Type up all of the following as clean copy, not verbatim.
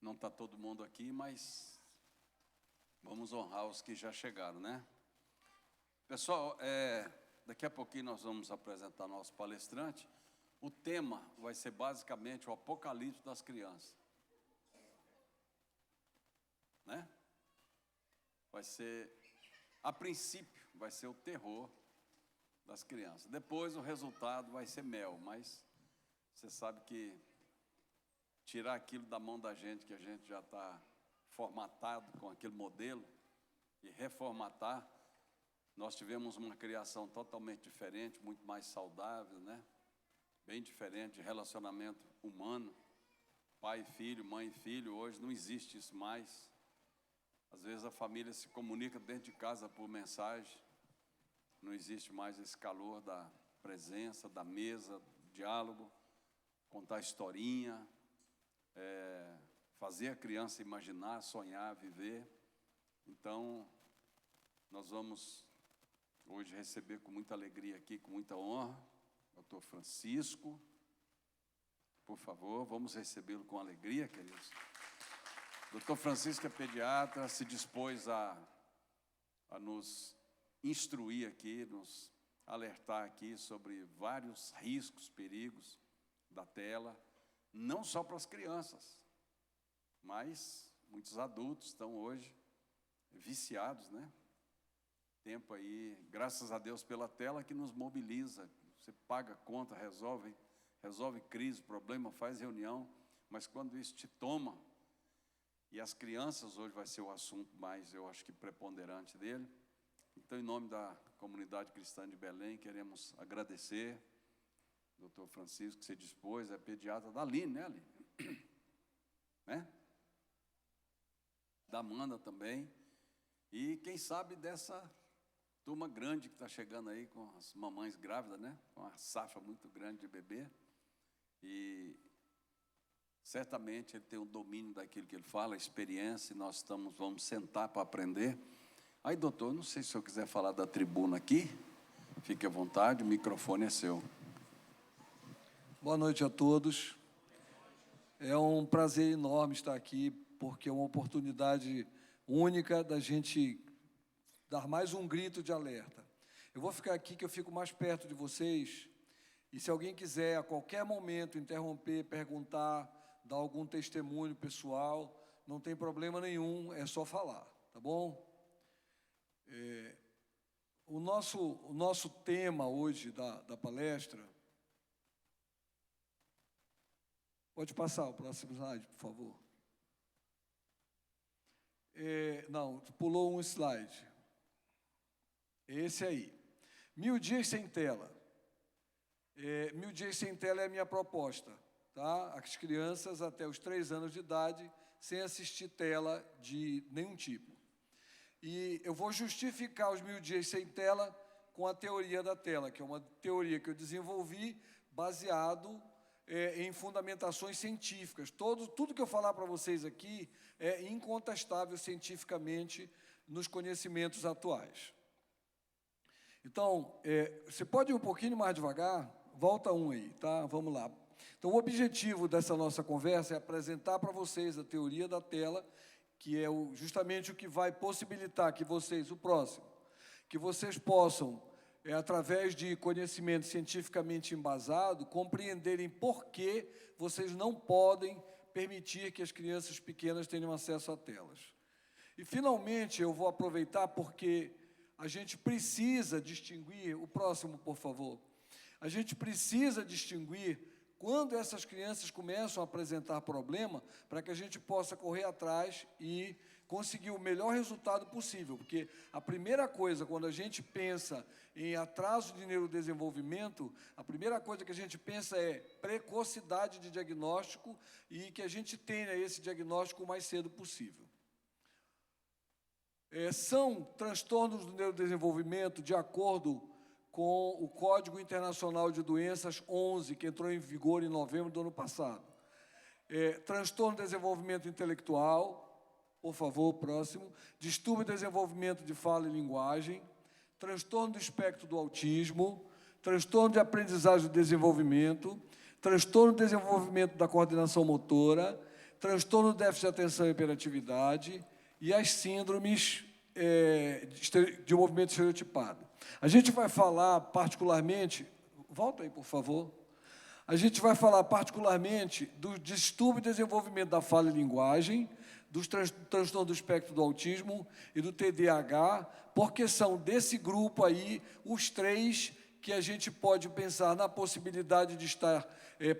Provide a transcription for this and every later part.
Não está todo mundo aqui, mas vamos honrar os que já chegaram, né? Pessoal, daqui a pouquinho nós vamos apresentar nosso palestrante. O tema vai ser basicamente o apocalipse das crianças, né? Vai ser, a princípio, vai ser o terror das crianças. Depois o resultado vai ser mel, mas você sabe que tirar aquilo da mão da gente, que a gente já está formatado com aquele modelo, e reformatar, nós tivemos uma criação totalmente diferente, muito mais saudável, né? Bem diferente de relacionamento humano, pai e filho, mãe e filho. Hoje não existe isso mais. Às vezes a família se comunica dentro de casa por mensagem, não existe mais esse calor da presença, da mesa, do diálogo, contar historinha, fazer a criança imaginar, sonhar, viver. Então, nós vamos hoje receber com muita alegria aqui, com muita honra, o Dr. Francisco. Por favor, vamos recebê-lo com alegria, queridos. Dr. Francisco é pediatra, se dispôs a nos instruir aqui, nos alertar aqui sobre vários riscos, perigos da tela, não só para as crianças, mas muitos adultos estão hoje viciados, né? Tempo aí, graças a Deus pela tela que nos mobiliza. Você paga conta, resolve crise, problema, faz reunião, mas quando isso te toma, e as crianças hoje vai ser o assunto mais, eu acho que preponderante dele. Então, em nome da comunidade cristã de Belém, queremos agradecer Dr. Francisco, que se dispôs, é pediatra da Aline, né, Aline? Né? Da Amanda também. E quem sabe dessa turma grande que está chegando aí com as mamães grávidas, né? Com uma safra muito grande de bebê. E certamente ele tem o domínio daquilo que ele fala, a experiência, e nós vamos sentar para aprender. Aí, doutor, não sei se o senhor quiser falar da tribuna aqui, fique à vontade, o microfone é seu. Boa noite a todos. É um prazer enorme estar aqui, porque é uma oportunidade única da gente dar mais um grito de alerta. Eu vou ficar aqui, que eu fico mais perto de vocês, e se alguém quiser, a qualquer momento, interromper, perguntar, dar algum testemunho pessoal, não tem problema nenhum, é só falar, tá bom? O nosso tema hoje da palestra... Pode passar o próximo slide, por favor. Não, pulou um slide. Esse aí. 1000 dias sem tela. 1000 dias sem tela é a minha proposta, tá? As crianças até os 3 anos de idade, sem assistir tela de nenhum tipo. E eu vou justificar os 1000 dias sem tela com a teoria da tela, que é uma teoria que eu desenvolvi baseado em fundamentações científicas. Tudo que eu falar para vocês aqui é incontestável cientificamente nos conhecimentos atuais. Então, você pode ir um pouquinho mais devagar? Volta um aí, tá? Vamos lá. Então, o objetivo dessa nossa conversa é apresentar para vocês a teoria da tela, que é justamente o que vai possibilitar que vocês, o próximo, que vocês possam, através de conhecimento cientificamente embasado, compreenderem por que vocês não podem permitir que as crianças pequenas tenham acesso a telas. E, finalmente, eu vou aproveitar porque a gente precisa distinguir, o próximo, por favor, a gente precisa distinguir quando essas crianças começam a apresentar problema, para que a gente possa correr atrás e conseguir o melhor resultado possível, porque a primeira coisa, quando a gente pensa em atraso de neurodesenvolvimento, a primeira coisa que a gente pensa é precocidade de diagnóstico e que a gente tenha esse diagnóstico o mais cedo possível. São transtornos do neurodesenvolvimento de acordo com o Código Internacional de Doenças 11, que entrou em vigor em novembro do ano passado. Transtorno de desenvolvimento intelectual, por favor, próximo. Distúrbio de desenvolvimento de fala e linguagem. Transtorno do espectro do autismo. Transtorno de aprendizagem e desenvolvimento. Transtorno de desenvolvimento da coordenação motora. transtorno de déficit de atenção e hiperatividade e as síndromes de movimento estereotipado. A gente vai falar particularmente, volta aí, por favor. A gente vai falar particularmente do distúrbio de desenvolvimento da fala e linguagem, dos transtornos do espectro do autismo e do TDAH, porque são desse grupo aí os 3 que a gente pode pensar na possibilidade de estar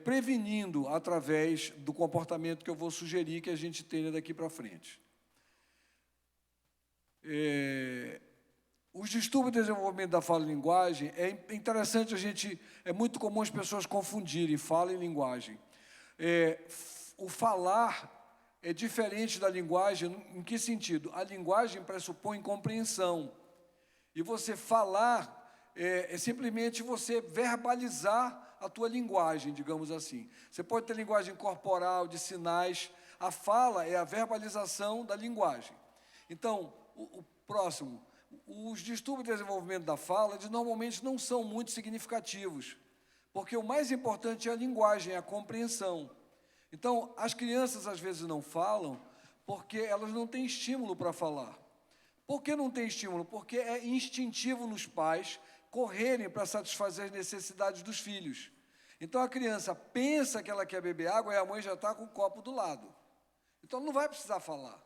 prevenindo através do comportamento que eu vou sugerir que a gente tenha daqui para frente. Os distúrbios de desenvolvimento da fala e linguagem, é interessante é muito comum as pessoas confundirem fala e linguagem. O falar é diferente da linguagem, em que sentido? A linguagem pressupõe compreensão, e você falar é simplesmente você verbalizar a tua linguagem, digamos assim. Você pode ter linguagem corporal, de sinais, a fala é a verbalização da linguagem. Então, o próximo, os distúrbios de desenvolvimento da fala, eles normalmente não são muito significativos, porque o mais importante é a linguagem, é a compreensão. Então, as crianças às vezes não falam porque elas não têm estímulo para falar. Por que não tem estímulo? Porque é instintivo nos pais correrem para satisfazer as necessidades dos filhos. Então, a criança pensa que ela quer beber água e a mãe já está com o copo do lado. Então, ela não vai precisar falar.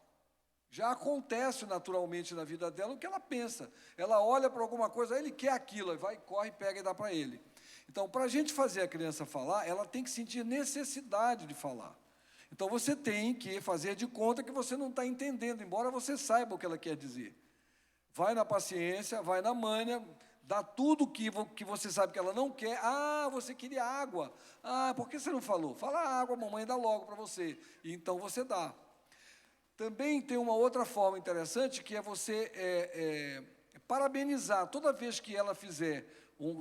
Já acontece naturalmente na vida dela o que ela pensa. Ela olha para alguma coisa, ele quer aquilo, aí vai, corre, pega e dá para ele. Então, para a gente fazer a criança falar, ela tem que sentir necessidade de falar. Então, você tem que fazer de conta que você não está entendendo, embora você saiba o que ela quer dizer. Vai na paciência, vai na manha, dá tudo que você sabe que ela não quer. Ah, você queria água. Ah, por que você não falou? Fala água, a mamãe dá logo para você. E então você dá. Também tem uma outra forma interessante, que é você parabenizar. Toda vez que ela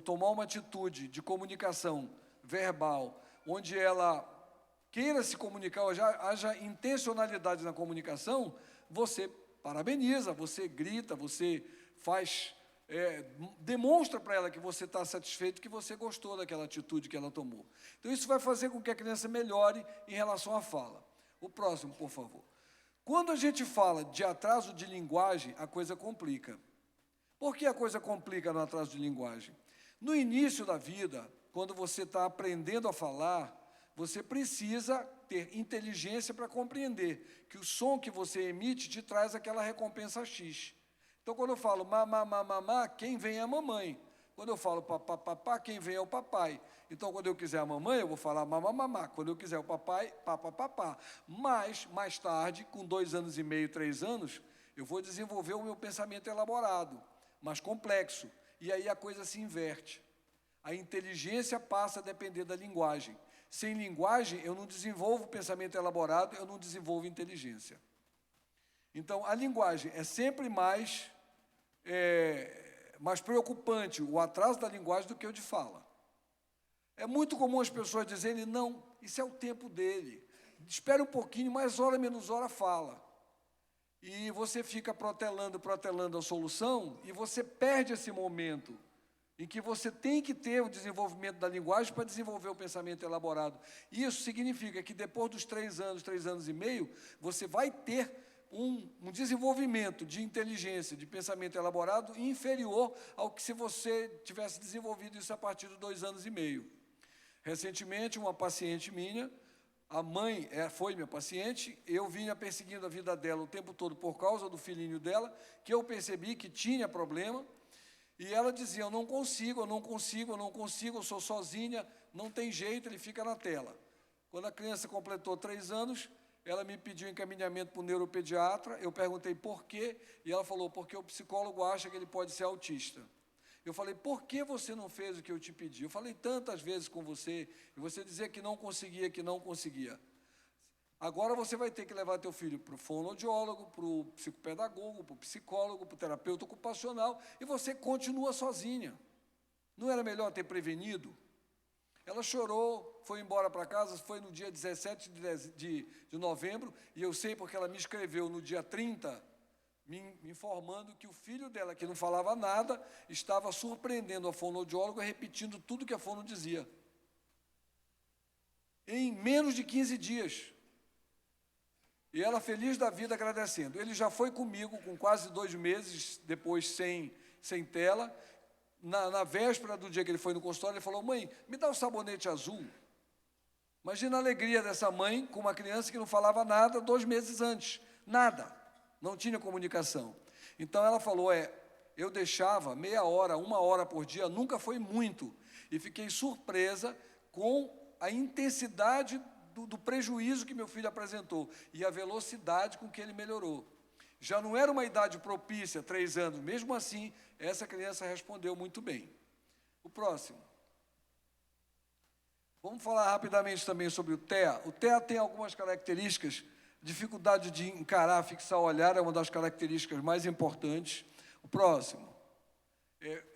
tomar uma atitude de comunicação verbal, onde ela queira se comunicar, ou haja intencionalidade na comunicação, você parabeniza, você grita, você demonstra para ela que você está satisfeito, que você gostou daquela atitude que ela tomou. Então, isso vai fazer com que a criança melhore em relação à fala. O próximo, por favor. Quando a gente fala de atraso de linguagem, a coisa complica. Por que a coisa complica no atraso de linguagem? No início da vida, quando você está aprendendo a falar, você precisa ter inteligência para compreender que o som que você emite te traz aquela recompensa X. Então, quando eu falo mamá, mamá, quem vem é a mamãe. Quando eu falo papá, papá, quem vem é o papai. Então, quando eu quiser a mamãe, eu vou falar mamá, mamá. Quando eu quiser o papai, papá, papá. Mas, mais tarde, com 2 anos e meio, 3 anos, eu vou desenvolver o meu pensamento elaborado, mais complexo. E aí a coisa se inverte. A inteligência passa a depender da linguagem. Sem linguagem, eu não desenvolvo pensamento elaborado, eu não desenvolvo inteligência. Então, a linguagem é sempre mais preocupante, o atraso da linguagem, do que o de fala. É muito comum as pessoas dizerem, não, isso é o tempo dele. Espera um pouquinho, mais hora, menos hora, fala. E você fica protelando a solução, e você perde esse momento em que você tem que ter o desenvolvimento da linguagem para desenvolver o pensamento elaborado. Isso significa que depois dos 3 anos e meio, você vai ter um desenvolvimento de inteligência, de pensamento elaborado inferior ao que se você tivesse desenvolvido isso a partir dos 2 anos e meio. Recentemente, uma paciente minha, a mãe foi minha paciente, eu vinha perseguindo a vida dela o tempo todo por causa do filhinho dela, que eu percebi que tinha problema, e ela dizia, eu não consigo, eu sou sozinha, não tem jeito, ele fica na tela. Quando a criança completou 3 anos, ela me pediu encaminhamento para o neuropediatra, eu perguntei por quê, e ela falou, porque o psicólogo acha que ele pode ser autista. Eu falei, por que você não fez o que eu te pedi? Eu falei tantas vezes com você, e você dizia que não conseguia. Agora você vai ter que levar teu filho para o fonoaudiólogo, para o psicopedagogo, para o psicólogo, para o terapeuta ocupacional, e você continua sozinha. Não era melhor ter prevenido? Ela chorou, foi embora para casa, foi no dia 17 de novembro, e eu sei porque ela me escreveu no dia 30, me informando que o filho dela, que não falava nada, estava surpreendendo a fonoaudióloga, repetindo tudo que a fono dizia. Em menos de 15 dias. E ela feliz da vida agradecendo. Ele já foi comigo com quase 2 meses, depois sem tela. Na véspera do dia que ele foi no consultório, ele falou: mãe, me dá o sabonete azul. Imagina a alegria dessa mãe com uma criança que não falava nada 2 meses antes. Nada. Não tinha comunicação. Então ela falou: eu deixava meia hora, 1 hora por dia, nunca foi muito. E fiquei surpresa com a intensidade do prejuízo que meu filho apresentou e a velocidade com que ele melhorou. Já não era uma idade propícia, 3 anos, mesmo assim, essa criança respondeu muito bem. O próximo. Vamos falar rapidamente também sobre o TEA. O TEA tem algumas características. Dificuldade de encarar, fixar o olhar é uma das características mais importantes. O próximo.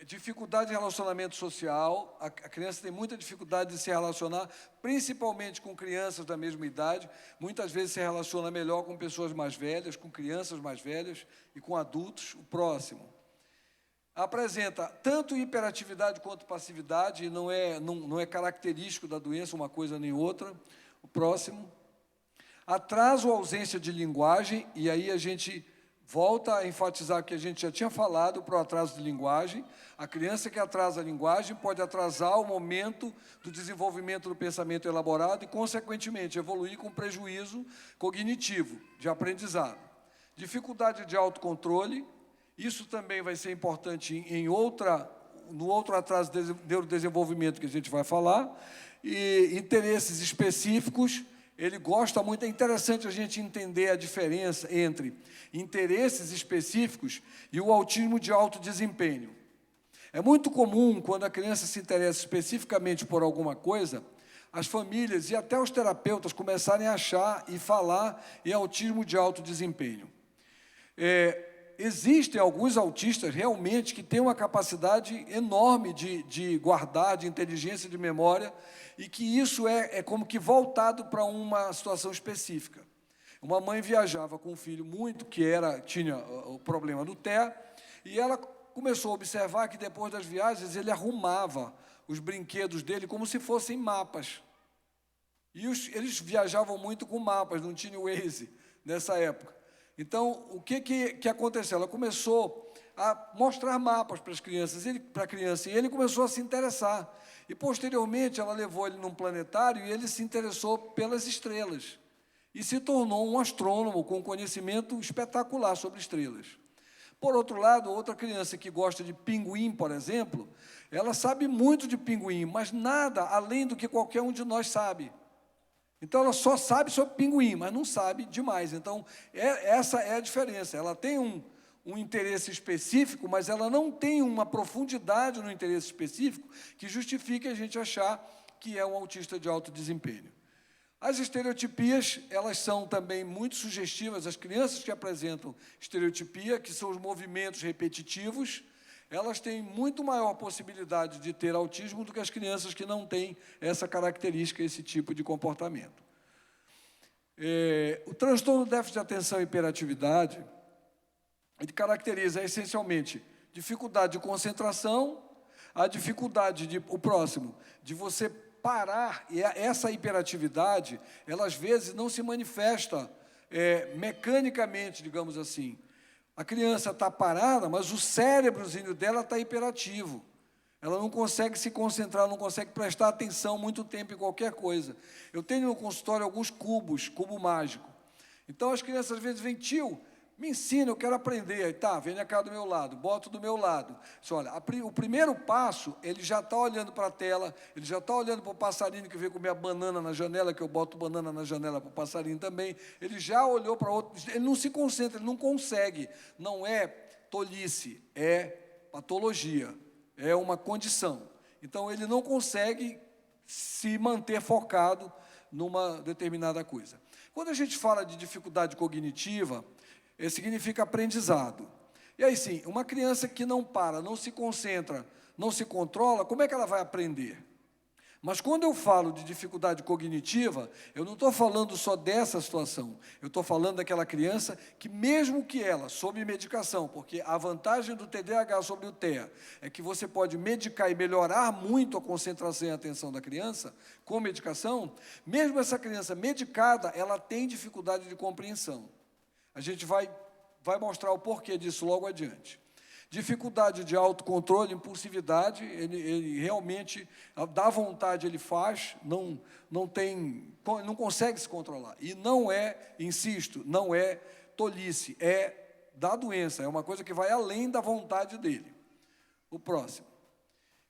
Dificuldade de relacionamento social. A criança tem muita dificuldade de se relacionar, principalmente com crianças da mesma idade. Muitas vezes se relaciona melhor com pessoas mais velhas, com crianças mais velhas e com adultos. O próximo. Apresenta tanto hiperatividade quanto passividade, e não é característico da doença uma coisa nem outra. O próximo. Atraso ou ausência de linguagem, e aí a gente volta a enfatizar o que a gente já tinha falado para o atraso de linguagem. A criança que atrasa a linguagem pode atrasar o momento do desenvolvimento do pensamento elaborado e, consequentemente, evoluir com prejuízo cognitivo, de aprendizado. Dificuldade de autocontrole, isso também vai ser importante no outro atraso de neurodesenvolvimento que a gente vai falar. E interesses específicos. Ele gosta muito, é interessante a gente entender a diferença entre interesses específicos e o autismo de alto desempenho. É muito comum, quando a criança se interessa especificamente por alguma coisa, as famílias e até os terapeutas começarem a achar e falar em autismo de alto desempenho. Existem alguns autistas realmente que têm uma capacidade enorme de guardar, de inteligência, de memória, e que isso é como que voltado para uma situação específica. Uma mãe viajava com um filho tinha o problema do TEA, e ela começou a observar que depois das viagens ele arrumava os brinquedos dele como se fossem mapas. E eles viajavam muito com mapas, não tinha o Waze nessa época. Então, o que aconteceu? Ela começou a mostrar mapas para a criança, e ele começou a se interessar. E, posteriormente, ela levou ele num planetário e ele se interessou pelas estrelas. E se tornou um astrônomo com conhecimento espetacular sobre estrelas. Por outro lado, outra criança que gosta de pinguim, por exemplo, ela sabe muito de pinguim, mas nada além do que qualquer um de nós sabe. Então, ela só sabe sobre pinguim, mas não sabe demais. Então, essa é a diferença. Ela tem um interesse específico, mas ela não tem uma profundidade no interesse específico que justifique a gente achar que é um autista de alto desempenho. As estereotipias, elas são também muito sugestivas. As crianças que apresentam estereotipia, que são os movimentos repetitivos, elas têm muito maior possibilidade de ter autismo do que as crianças que não têm essa característica, esse tipo de comportamento. O transtorno do déficit de atenção e hiperatividade, ele caracteriza essencialmente dificuldade de concentração, a dificuldade de você parar, e essa hiperatividade, ela às vezes não se manifesta mecanicamente, digamos assim. A criança está parada, mas o cérebrozinho dela está hiperativo. Ela não consegue se concentrar, não consegue prestar atenção muito tempo em qualquer coisa. Eu tenho no consultório alguns cubo mágico. Então as crianças às vezes vêm: tio, me ensina, eu quero aprender. Aí tá, vem cá do meu lado, boto do meu lado. Olha, o primeiro passo, ele já está olhando para a tela, ele já está olhando para o passarinho que veio comer a banana na janela, que eu boto banana na janela para o passarinho também. Ele já olhou para outro, ele não se concentra, ele não consegue. Não é tolice, é patologia, é uma condição. Então, ele não consegue se manter focado numa determinada coisa. Quando a gente fala de dificuldade cognitiva, significa aprendizado. E aí sim, uma criança que não para, não se concentra, não se controla, como é que ela vai aprender? Mas quando eu falo de dificuldade cognitiva, eu não estou falando só dessa situação. Eu estou falando daquela criança que, mesmo que ela, sob medicação, porque a vantagem do TDAH sobre o TEA é que você pode medicar e melhorar muito a concentração e a atenção da criança com medicação, mesmo essa criança medicada, ela tem dificuldade de compreensão. A gente vai mostrar o porquê disso logo adiante. Dificuldade de autocontrole, impulsividade, ele realmente, dá vontade, ele faz, não consegue se controlar. E não é, insisto, não é tolice, é da doença, é uma coisa que vai além da vontade dele. O próximo.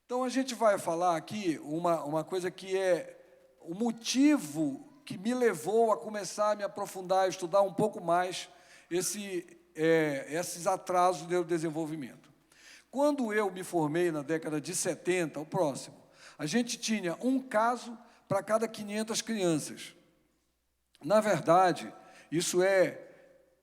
Então, a gente vai falar aqui uma coisa que é o motivo que me levou a começar a me aprofundar, a estudar um pouco mais esses atrasos do desenvolvimento. Quando eu me formei na década de 70, o próximo, a gente tinha um caso para cada 500 crianças. Na verdade, isso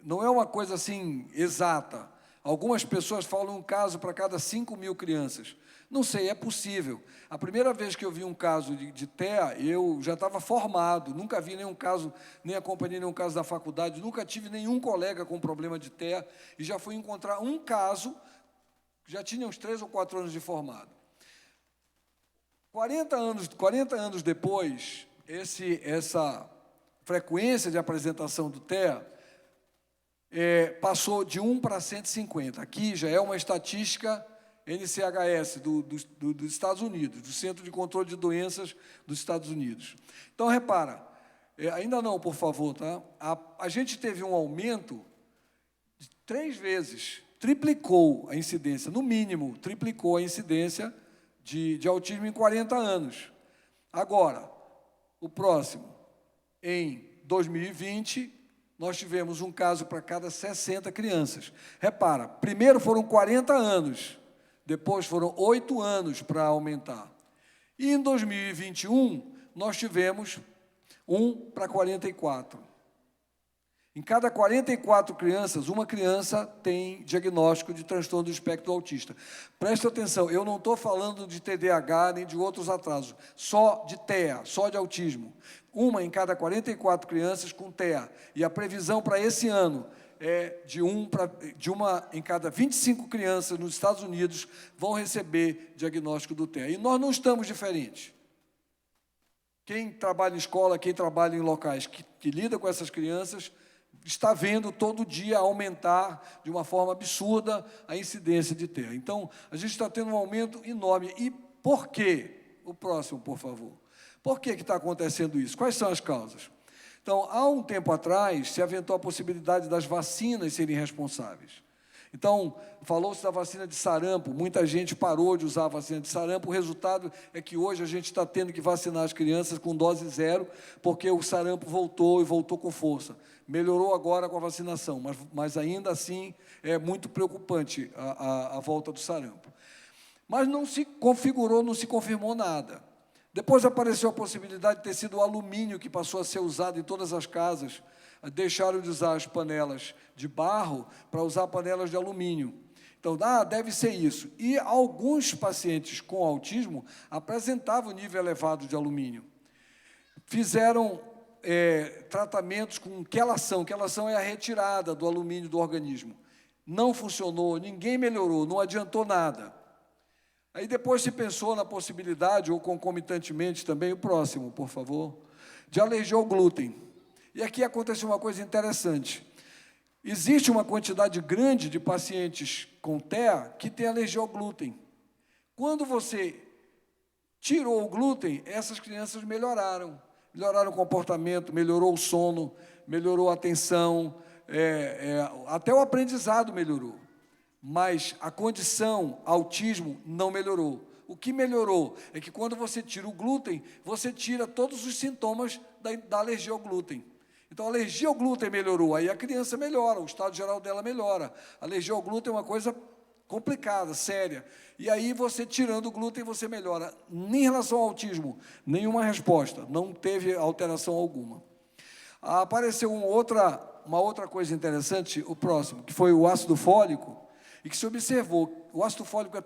não é uma coisa assim exata. Algumas pessoas falam um caso para cada 5.000 crianças. Não sei, é possível. A primeira vez que eu vi um caso de TEA, eu já estava formado, nunca vi nenhum caso, nem acompanhei nenhum caso da faculdade, nunca tive nenhum colega com problema de TEA, e já fui encontrar um caso, já tinha uns 3 ou 4 anos de formado. 40 anos depois, essa frequência de apresentação do TEA passou de 1 para 150. Aqui já é uma estatística NCHS, dos Estados Unidos, do Centro de Controle de Doenças dos Estados Unidos. Então, repara, ainda não, por favor, tá? A gente teve um aumento de 3 vezes, triplicou a incidência, no mínimo, triplicou a incidência de autismo em 40 anos. Agora, o próximo, em 2020, nós tivemos um caso para cada 60 crianças. Repara, primeiro foram 40 anos, depois foram 8 anos para aumentar. E em 2021, nós tivemos 1 para 44. Em cada 44 crianças, uma criança tem diagnóstico de transtorno do espectro autista. Presta atenção, eu não estou falando de TDAH nem de outros atrasos, só de TEA, só de autismo. Uma em cada 44 crianças com TEA. E a previsão para esse ano é de uma em cada 25 crianças nos Estados Unidos vão receber diagnóstico do TEA. E nós não estamos diferentes. Quem trabalha em escola, quem trabalha em locais que lida com essas crianças, está vendo todo dia aumentar de uma forma absurda a incidência de TEA. Então, a gente está tendo um aumento enorme. E por quê? O próximo, por favor. Por que está acontecendo isso? Quais são as causas? Então, há um tempo atrás, se aventou a possibilidade das vacinas serem responsáveis. Então, falou-se da vacina de sarampo, muita gente parou de usar a vacina de sarampo, o resultado é que hoje a gente está tendo que vacinar as crianças com dose 0, porque o sarampo voltou e voltou com força. Melhorou agora com a vacinação, mas ainda assim é muito preocupante a volta do sarampo. Mas não se configurou, não se confirmou nada. Depois apareceu a possibilidade de ter sido o alumínio que passou a ser usado em todas as casas. Deixaram de usar as panelas de barro para usar panelas de alumínio. Então, deve ser isso. E alguns pacientes com autismo apresentavam nível elevado de alumínio. Fizeram tratamentos com quelação. Quelação é a retirada do alumínio do organismo. Não funcionou, ninguém melhorou, não adiantou nada. Aí depois se pensou na possibilidade, ou concomitantemente também, o próximo, por favor, de alergia ao glúten. E aqui aconteceu uma coisa interessante. Existe uma quantidade grande de pacientes com TEA que tem alergia ao glúten. Quando você tirou o glúten, essas crianças melhoraram. Melhoraram o comportamento, melhorou o sono, melhorou a atenção, até o aprendizado melhorou. Mas a condição autismo não melhorou. O que melhorou é que quando você tira o glúten, você tira todos os sintomas da alergia ao glúten. Então, a alergia ao glúten melhorou, aí a criança melhora, o estado geral dela melhora. A alergia ao glúten é uma coisa complicada, séria. E aí, você tirando o glúten, você melhora. Em relação ao autismo, nenhuma resposta, não teve alteração alguma. Apareceu uma outra coisa interessante, o próximo, que foi o ácido fólico, e que se observou, o ácido fólico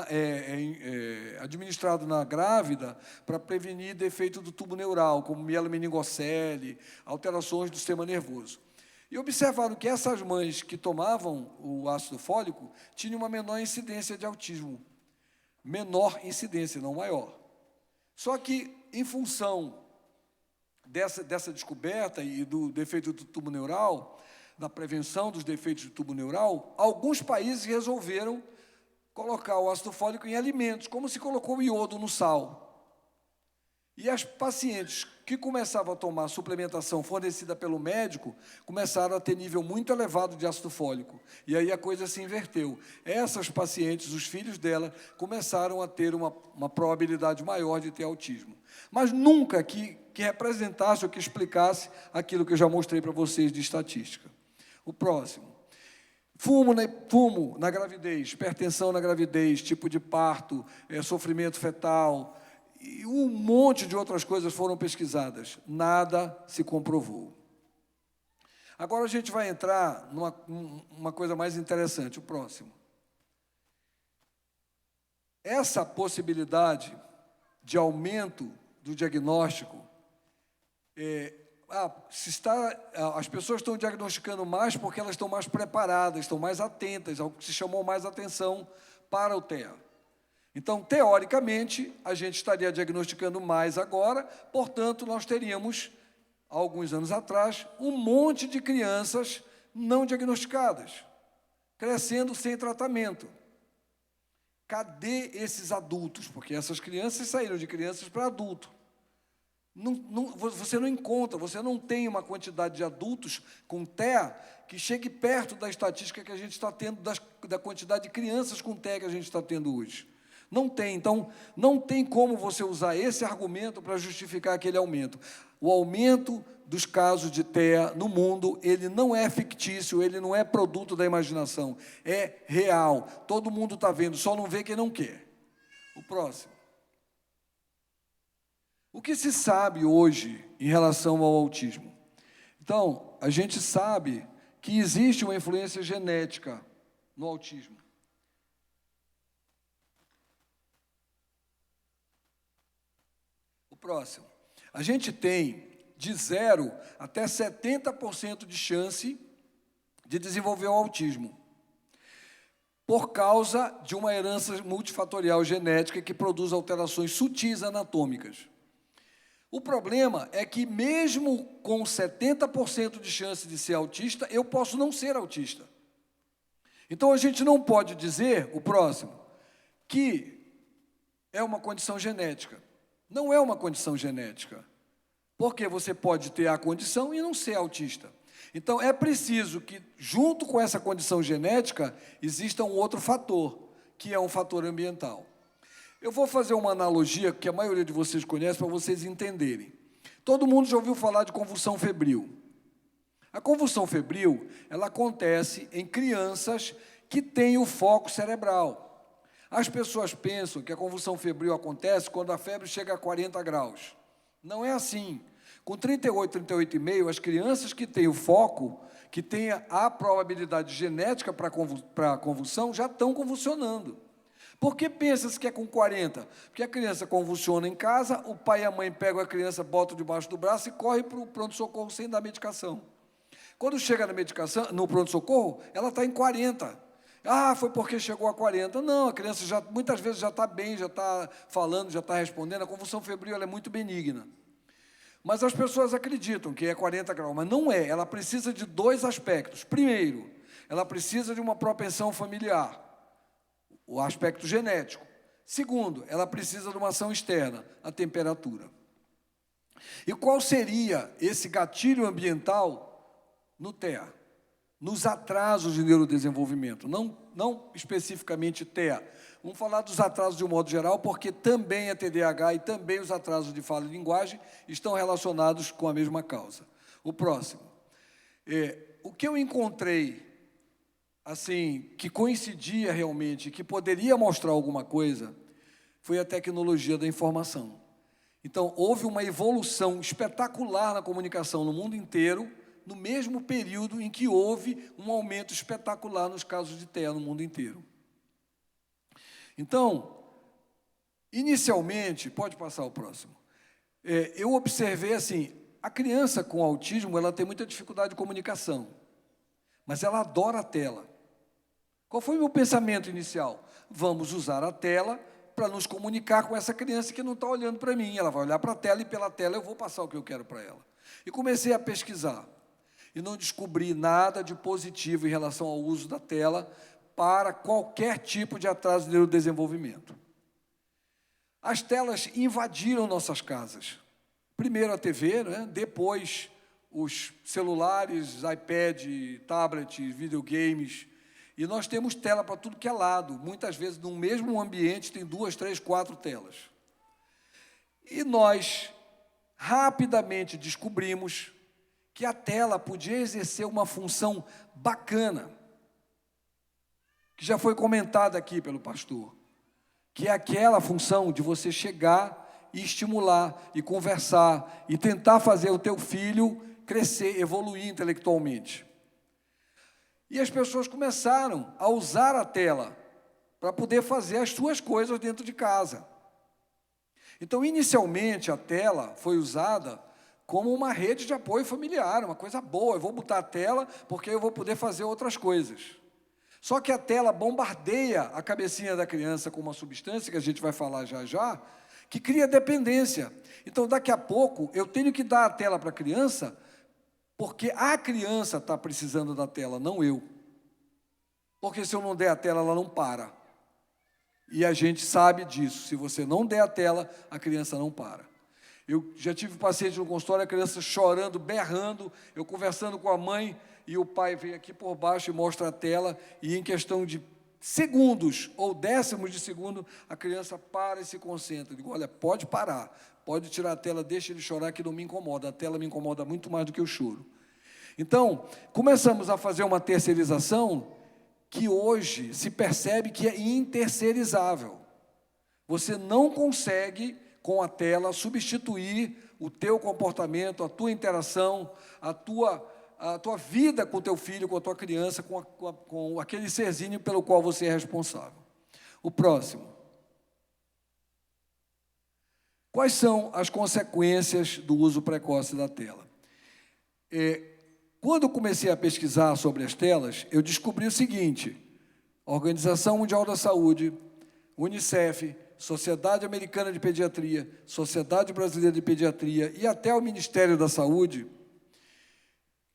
é administrado na grávida para prevenir defeito do tubo neural, como mielomeningocele, alterações do sistema nervoso. E observaram que essas mães que tomavam o ácido fólico tinham uma menor incidência de autismo. Menor incidência, não maior. Só que, em função dessa descoberta e do defeito do tubo neural, da prevenção dos defeitos do tubo neural, alguns países resolveram colocar o ácido fólico em alimentos, como se colocou o iodo no sal. E as pacientes que começavam a tomar suplementação fornecida pelo médico começaram a ter nível muito elevado de ácido fólico. E aí a coisa se inverteu. Essas pacientes, os filhos dela, começaram a ter uma probabilidade maior de ter autismo. Mas nunca que representasse ou que explicasse aquilo que eu já mostrei para vocês de estatística. O próximo. Fumo na gravidez, hipertensão na gravidez, tipo de parto, sofrimento fetal, e um monte de outras coisas foram pesquisadas. Nada se comprovou. Agora a gente vai entrar numa coisa mais interessante, o próximo. Essa possibilidade de aumento do diagnóstico, as pessoas estão diagnosticando mais porque elas estão mais preparadas, estão mais atentas ao que se chamou mais atenção para o TEA. Então, teoricamente, a gente estaria diagnosticando mais agora, portanto, nós teríamos, há alguns anos atrás, um monte de crianças não diagnosticadas, crescendo sem tratamento. Cadê esses adultos? Porque essas crianças saíram de crianças para adulto. Você não encontra, você não tem uma quantidade de adultos com TEA que chegue perto da estatística que a gente está tendo, da quantidade de crianças com TEA que a gente está tendo hoje. Não tem, então, não tem como você usar esse argumento para justificar aquele aumento. O aumento dos casos de TEA no mundo, ele não é fictício, ele não é produto da imaginação, é real. Todo mundo está vendo, só não vê quem não quer. O próximo. O que se sabe hoje em relação ao autismo? Então, a gente sabe que existe uma influência genética no autismo. O próximo. A gente tem de 0 até 70% de chance de desenvolver o autismo, por causa de uma herança multifatorial genética que produz alterações sutis anatômicas. O problema é que, mesmo com 70% de chance de ser autista, eu posso não ser autista. Então, a gente não pode dizer, o próximo, que é uma condição genética. Não é uma condição genética, porque você pode ter a condição e não ser autista. Então, é preciso que, junto com essa condição genética, exista um outro fator, que é um fator ambiental. Eu vou fazer uma analogia que a maioria de vocês conhece para vocês entenderem. Todo mundo já ouviu falar de convulsão febril. A convulsão febril, ela acontece em crianças que têm o foco cerebral. As pessoas pensam que a convulsão febril acontece quando a febre chega a 40 graus. Não é assim. Com 38, 38,5, as crianças que têm o foco, que têm a probabilidade genética para a convulsão, já estão convulsionando. Por que pensa-se que é com 40? Porque a criança convulsiona em casa, o pai e a mãe pegam a criança, botam debaixo do braço e correm para o pronto-socorro sem dar medicação. Quando chega no pronto-socorro, ela está em 40. Ah, foi porque chegou a 40. Não, a criança muitas vezes já está bem, já está falando, já está respondendo. A convulsão febril ela é muito benigna. Mas as pessoas acreditam que é 40 graus, mas não é. Ela precisa de 2 aspectos. Primeiro, ela precisa de uma propensão familiar, o aspecto genético. Segundo, ela precisa de uma ação externa, a temperatura. E qual seria esse gatilho ambiental no TEA? Nos atrasos de neurodesenvolvimento, não especificamente TEA. Vamos falar dos atrasos de um modo geral, porque também a TDAH e também os atrasos de fala e linguagem estão relacionados com a mesma causa. O próximo. O que eu encontrei assim, que coincidia realmente, que poderia mostrar alguma coisa, foi a tecnologia da informação. Então, houve uma evolução espetacular na comunicação no mundo inteiro, no mesmo período em que houve um aumento espetacular nos casos de TEA no mundo inteiro. Então, inicialmente, pode passar o próximo, eu observei assim, a criança com autismo, ela tem muita dificuldade de comunicação, mas ela adora a tela. Qual foi o meu pensamento inicial? Vamos usar a tela para nos comunicar com essa criança que não está olhando para mim. Ela vai olhar para a tela e, pela tela, eu vou passar o que eu quero para ela. E comecei a pesquisar. E não descobri nada de positivo em relação ao uso da tela para qualquer tipo de atraso de neurodesenvolvimento. As telas invadiram nossas casas. Primeiro a TV, né? Depois os celulares, iPad, tablets, videogames. E nós temos tela para tudo que é lado. Muitas vezes, no mesmo ambiente, tem 2, 3, 4 telas. E nós, rapidamente, descobrimos que a tela podia exercer uma função bacana, que já foi comentada aqui pelo pastor, que é aquela função de você chegar e estimular, e conversar, e tentar fazer o teu filho crescer, evoluir intelectualmente. E as pessoas começaram a usar a tela para poder fazer as suas coisas dentro de casa. Então, inicialmente, a tela foi usada como uma rede de apoio familiar, uma coisa boa. Eu vou botar a tela porque eu vou poder fazer outras coisas. Só que a tela bombardeia a cabecinha da criança com uma substância, que a gente vai falar já já, que cria dependência. Então, daqui a pouco, eu tenho que dar a tela para a criança, porque a criança está precisando da tela, não eu. Porque se eu não der a tela, ela não para. E a gente sabe disso. Se você não der a tela, a criança não para. Eu já tive paciente no consultório, a criança chorando, berrando, eu conversando com a mãe, e o pai vem aqui por baixo e mostra a tela, e em questão de segundos ou décimos de segundo, a criança para e se concentra. Eu digo, olha, pode parar, pode tirar a tela, deixa ele chorar, que não me incomoda. A tela me incomoda muito mais do que o choro. Então, começamos a fazer uma terceirização que hoje se percebe que é interceirizável. Você não consegue, com a tela, substituir o teu comportamento, a tua interação, a tua vida com o teu filho, com a tua criança, com aquele serzinho pelo qual você é responsável. O próximo. Quais são as consequências do uso precoce da tela? Quando eu comecei a pesquisar sobre as telas, eu descobri o seguinte: a Organização Mundial da Saúde, UNICEF, Sociedade Americana de Pediatria, Sociedade Brasileira de Pediatria e até o Ministério da Saúde,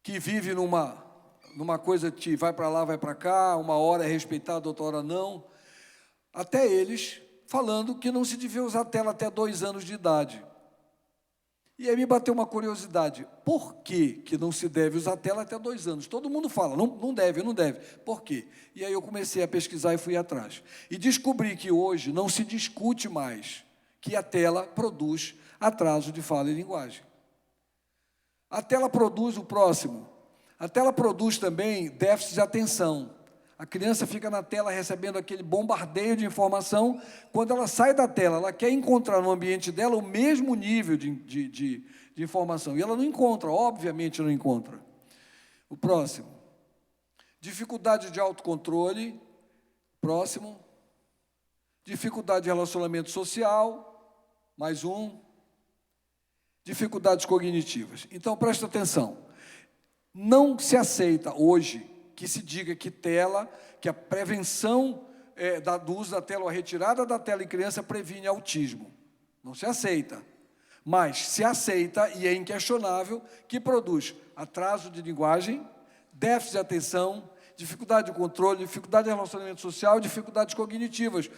que vive numa coisa que vai para lá, vai para cá, uma hora é respeitada, outra hora não, até eles falando que não se devia usar tela até 2 anos de idade. E aí me bateu uma curiosidade, por que não se deve usar tela até 2 anos? Todo mundo fala, não deve, não deve. Por quê? E aí eu comecei a pesquisar e fui atrás. E descobri que hoje não se discute mais que a tela produz atraso de fala e linguagem. A tela produz o próximo. A tela produz também déficit de atenção. A criança fica na tela recebendo aquele bombardeio de informação. Quando ela sai da tela, ela quer encontrar no ambiente dela o mesmo nível de informação. E ela não encontra, obviamente não encontra. O próximo. Dificuldade de autocontrole. Próximo. Dificuldade de relacionamento social. Mais um. Dificuldades cognitivas. Então, presta atenção. Não se aceita hoje que se diga que que a prevenção do uso da tela ou a retirada da tela em criança previne autismo. Não se aceita. Mas se aceita, e é inquestionável, que produz atraso de linguagem, déficit de atenção, dificuldade de controle, dificuldade de relacionamento social, dificuldades cognitivas.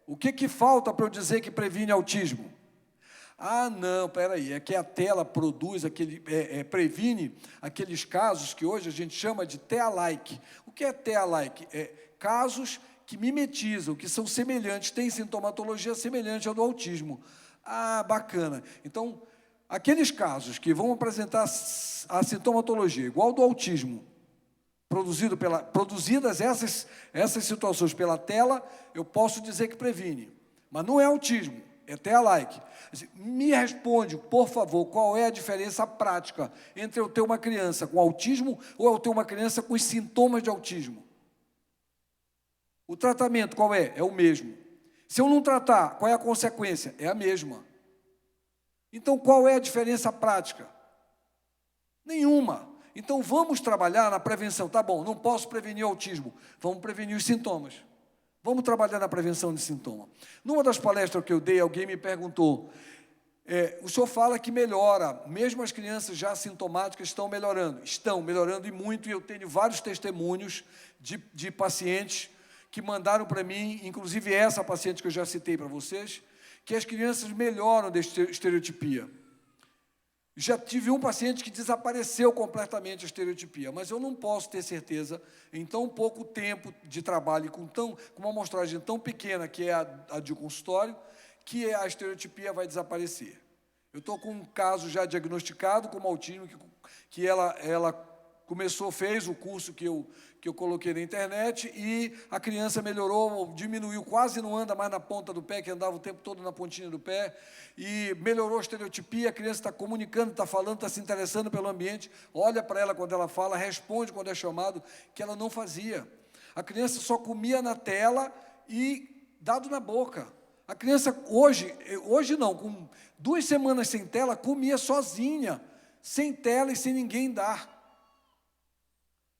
O que falta para eu dizer que previne autismo? Ah, não, peraí, é que a tela produz, previne aqueles casos que hoje a gente chama de TEA-like. O que é TEA-like? Casos que mimetizam, que são semelhantes, têm sintomatologia semelhante ao do autismo. Ah, bacana. Então, aqueles casos que vão apresentar a sintomatologia igual ao do autismo, produzidas essas situações pela tela, eu posso dizer que previne. Mas não é autismo. até a like. Assim, me responde, por favor, qual é a diferença prática entre eu ter uma criança com autismo ou eu ter uma criança com os sintomas de autismo? O tratamento qual é? É o mesmo. Se eu não tratar, qual é a consequência? É a mesma. Então, qual é a diferença prática? Nenhuma. Então, vamos trabalhar na prevenção. Tá bom, não posso prevenir o autismo. Vamos prevenir os sintomas. Vamos trabalhar na prevenção de sintoma. Numa das palestras que eu dei, alguém me perguntou, o senhor fala que melhora, mesmo as crianças já sintomáticas estão melhorando e muito, e eu tenho vários testemunhos de pacientes que mandaram para mim, inclusive essa paciente que eu já citei para vocês, que as crianças melhoram da estereotipia. Já tive um paciente que desapareceu completamente a estereotipia, mas eu não posso ter certeza, em tão pouco tempo de trabalho, com uma amostragem tão pequena, que é a de consultório, que a estereotipia vai desaparecer. Eu estou com um caso já diagnosticado como autismo, que ela fez o curso que eu coloquei na internet, e a criança melhorou, diminuiu, quase não anda mais na ponta do pé, que andava o tempo todo na pontinha do pé, e melhorou a estereotipia, a criança está comunicando, está falando, está se interessando pelo ambiente, olha para ela quando ela fala, responde quando é chamado, que ela não fazia. A criança só comia na tela e dado na boca. A criança, hoje não, com 2 semanas sem tela, comia sozinha, sem tela e sem ninguém dar.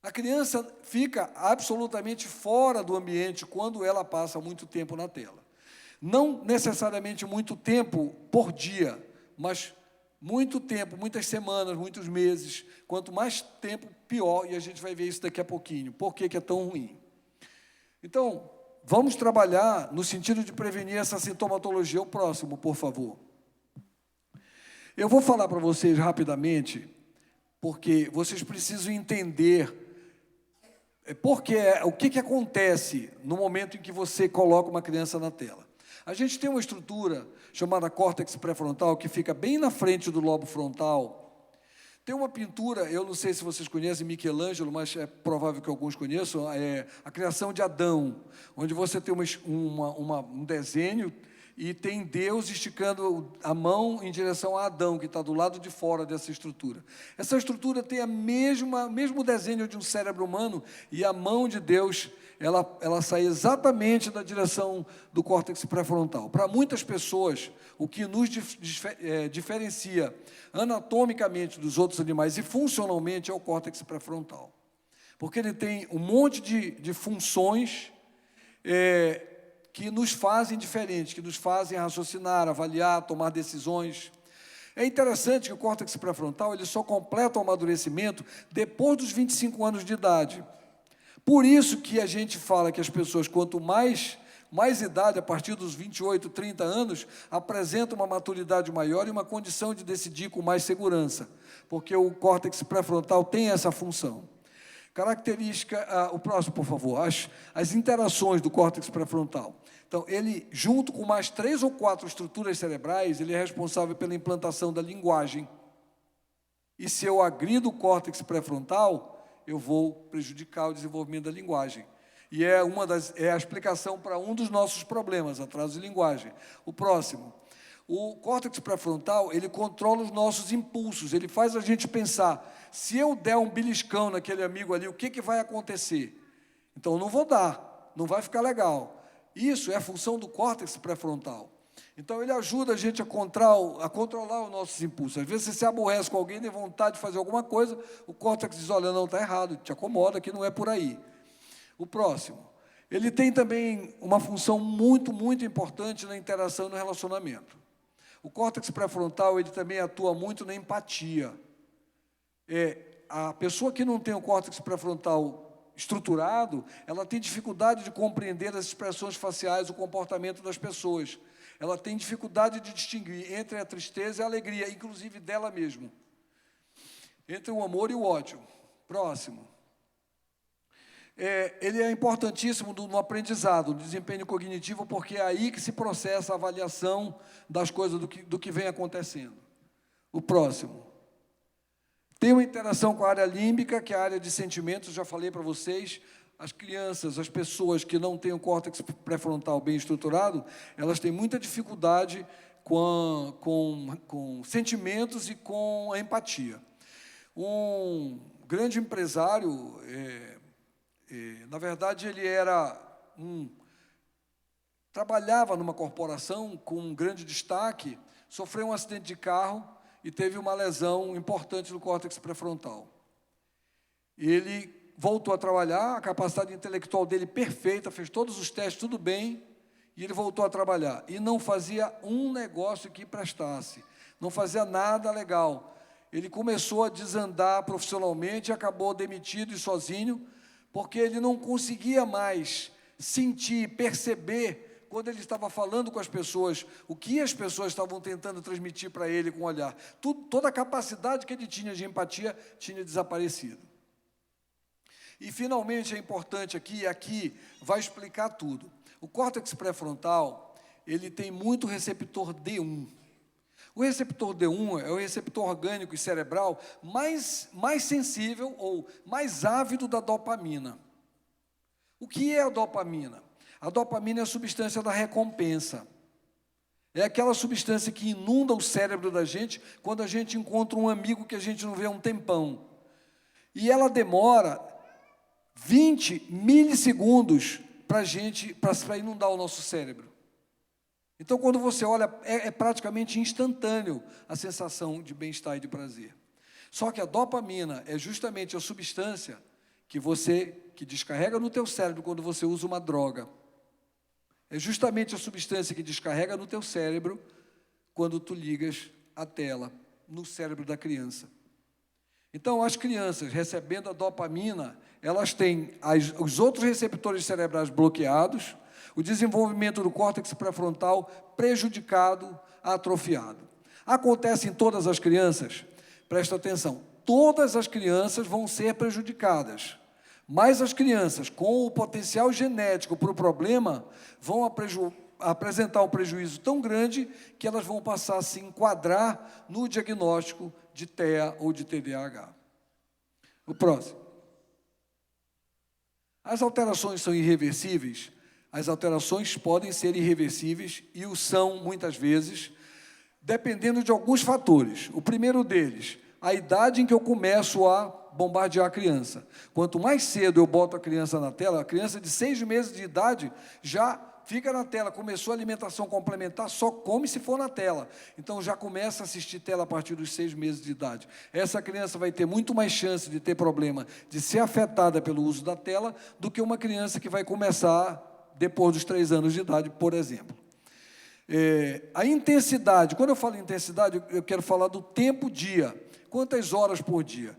A criança fica absolutamente fora do ambiente quando ela passa muito tempo na tela. Não necessariamente muito tempo por dia, mas muito tempo, muitas semanas, muitos meses. Quanto mais tempo, pior, e a gente vai ver isso daqui a pouquinho. Por que é tão ruim? Então, vamos trabalhar no sentido de prevenir essa sintomatologia. O próximo, por favor. Eu vou falar para vocês rapidamente, porque vocês precisam entender o que acontece no momento em que você coloca uma criança na tela. A gente tem uma estrutura chamada córtex pré-frontal, que fica bem na frente do lobo frontal. Tem uma pintura, eu não sei se vocês conhecem Michelangelo, mas é provável que alguns conheçam, é a Criação de Adão, onde você tem um desenho e tem Deus esticando a mão em direção a Adão, que está do lado de fora dessa estrutura. Essa estrutura tem mesmo desenho de um cérebro humano, e a mão de Deus, ela sai exatamente da direção do córtex pré-frontal. Para muitas pessoas, o que nos diferencia anatomicamente dos outros animais e funcionalmente é o córtex pré-frontal. Porque ele tem um monte de funções que nos fazem diferentes, que nos fazem raciocinar, avaliar, tomar decisões. É interessante que o córtex pré-frontal ele só completa o amadurecimento depois dos 25 anos de idade. Por isso que a gente fala que as pessoas, quanto mais idade, a partir dos 28, 30 anos, apresentam uma maturidade maior e uma condição de decidir com mais segurança, porque o córtex pré-frontal tem essa função. Característica, o próximo, por favor, as interações do córtex pré-frontal. Então, ele, junto com mais 3 ou 4 estruturas cerebrais, ele é responsável pela implantação da linguagem. E se eu agrido o córtex pré-frontal, eu vou prejudicar o desenvolvimento da linguagem. E é a explicação para um dos nossos problemas, atraso de linguagem. O próximo. O córtex pré-frontal, ele controla os nossos impulsos, ele faz a gente pensar, se eu der um beliscão naquele amigo ali, o que vai acontecer? Então, eu não vou dar, não vai ficar legal. Isso é a função do córtex pré-frontal. Então, ele ajuda a gente a controlar os nossos impulsos. Às vezes, você se aborrece com alguém, tem vontade de fazer alguma coisa, o córtex diz, olha, não, está errado, te acomoda, que não é por aí. O próximo. Ele tem também uma função muito, muito importante na interação e no relacionamento. O córtex pré-frontal, ele também atua muito na empatia. A pessoa que não tem o córtex pré-frontal estruturado, ela tem dificuldade de compreender as expressões faciais, o comportamento das pessoas. Ela tem dificuldade de distinguir entre a tristeza e a alegria, inclusive dela mesma. Entre o amor e o ódio. Próximo. Ele é importantíssimo no aprendizado, no desempenho cognitivo, porque é aí que se processa a avaliação das coisas, do que vem acontecendo. O próximo. Tem uma interação com a área límbica, que é a área de sentimentos, já falei para vocês, as crianças, as pessoas que não têm o córtex pré-frontal bem estruturado, elas têm muita dificuldade com sentimentos e com a empatia. Um grande empresário, na verdade, ele trabalhava numa corporação com um grande destaque, sofreu um acidente de carro e teve uma lesão importante no córtex pré-frontal. Ele voltou a trabalhar, a capacidade intelectual dele perfeita, fez todos os testes, tudo bem, e ele voltou a trabalhar. E não fazia um negócio que prestasse, não fazia nada legal. Ele começou a desandar profissionalmente, acabou demitido e sozinho, porque ele não conseguia mais sentir, perceber, quando ele estava falando com as pessoas, o que as pessoas estavam tentando transmitir para ele com o olhar. Toda a capacidade que ele tinha de empatia tinha desaparecido. E, finalmente, é importante aqui vai explicar tudo. O córtex pré-frontal, ele tem muito receptor D1. O receptor D1 é o receptor orgânico e cerebral mais sensível ou mais ávido da dopamina. O que é a dopamina? A dopamina é a substância da recompensa. É aquela substância que inunda o cérebro da gente quando a gente encontra um amigo que a gente não vê há um tempão. E ela demora 20 milissegundos para inundar o nosso cérebro. Então, quando você olha, é praticamente instantâneo a sensação de bem-estar e de prazer. Só que a dopamina é justamente a substância que descarrega no teu cérebro quando você usa uma droga. É justamente a substância que descarrega no teu cérebro quando tu ligas a tela no cérebro da criança. Então, as crianças recebendo a dopamina, elas têm os outros receptores cerebrais bloqueados, o desenvolvimento do córtex pré-frontal prejudicado, atrofiado. Acontece em todas as crianças? Presta atenção, todas as crianças vão ser prejudicadas, mas as crianças com o potencial genético para o problema vão apresentar um prejuízo tão grande que elas vão passar a se enquadrar no diagnóstico de TEA ou de TDAH. O próximo. As alterações são irreversíveis? As alterações podem ser irreversíveis e o são, muitas vezes, dependendo de alguns fatores. O primeiro deles, a idade em que eu começo a bombardear a criança. Quanto mais cedo eu boto a criança na tela, a criança de 6 meses de idade já fica na tela, começou a alimentação complementar, só come se for na tela. Então, já começa a assistir tela a partir dos 6 meses de idade. Essa criança vai ter muito mais chance de ter problema, de ser afetada pelo uso da tela, do que uma criança que vai começar depois dos 3 anos de idade, por exemplo. A intensidade, quando eu falo intensidade, eu quero falar do tempo-dia. Quantas horas por dia?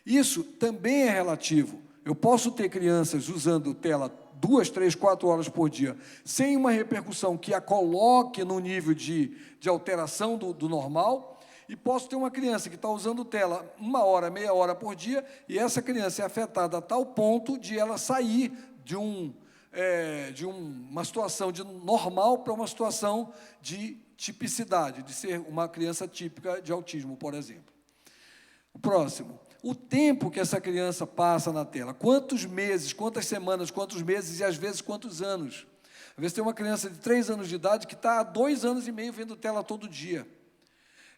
Isso também é relativo. Eu posso ter crianças usando tela 2, 3, 4 horas por dia, sem uma repercussão que a coloque no nível de alteração do normal, e posso ter uma criança que está usando tela 1 hora, meia hora por dia, e essa criança é afetada a tal ponto de ela sair de uma situação de normal para uma situação de tipicidade, de ser uma criança típica de autismo, por exemplo. O próximo. O tempo que essa criança passa na tela, quantos meses, quantas semanas, quantos meses e, às vezes, quantos anos. Às vezes tem uma criança de 3 anos de idade que está há 2 anos e meio vendo tela todo dia.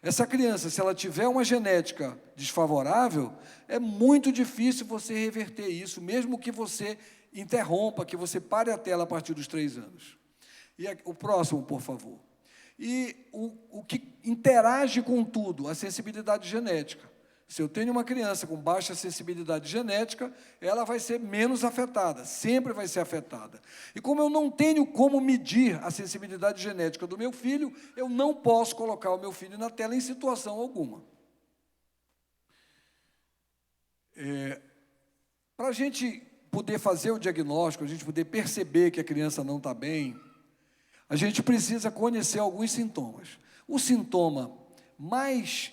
Essa criança, se ela tiver uma genética desfavorável, é muito difícil você reverter isso, mesmo que você interrompa, que você pare a tela a partir dos 3 anos. E o próximo, por favor. E o que interage com tudo, a sensibilidade genética. Se eu tenho uma criança com baixa sensibilidade genética, ela vai ser menos afetada, sempre vai ser afetada. E como eu não tenho como medir a sensibilidade genética do meu filho, eu não posso colocar o meu filho na tela em situação alguma. Para a gente poder fazer o diagnóstico, a gente poder perceber que a criança não está bem, a gente precisa conhecer alguns sintomas. O sintoma mais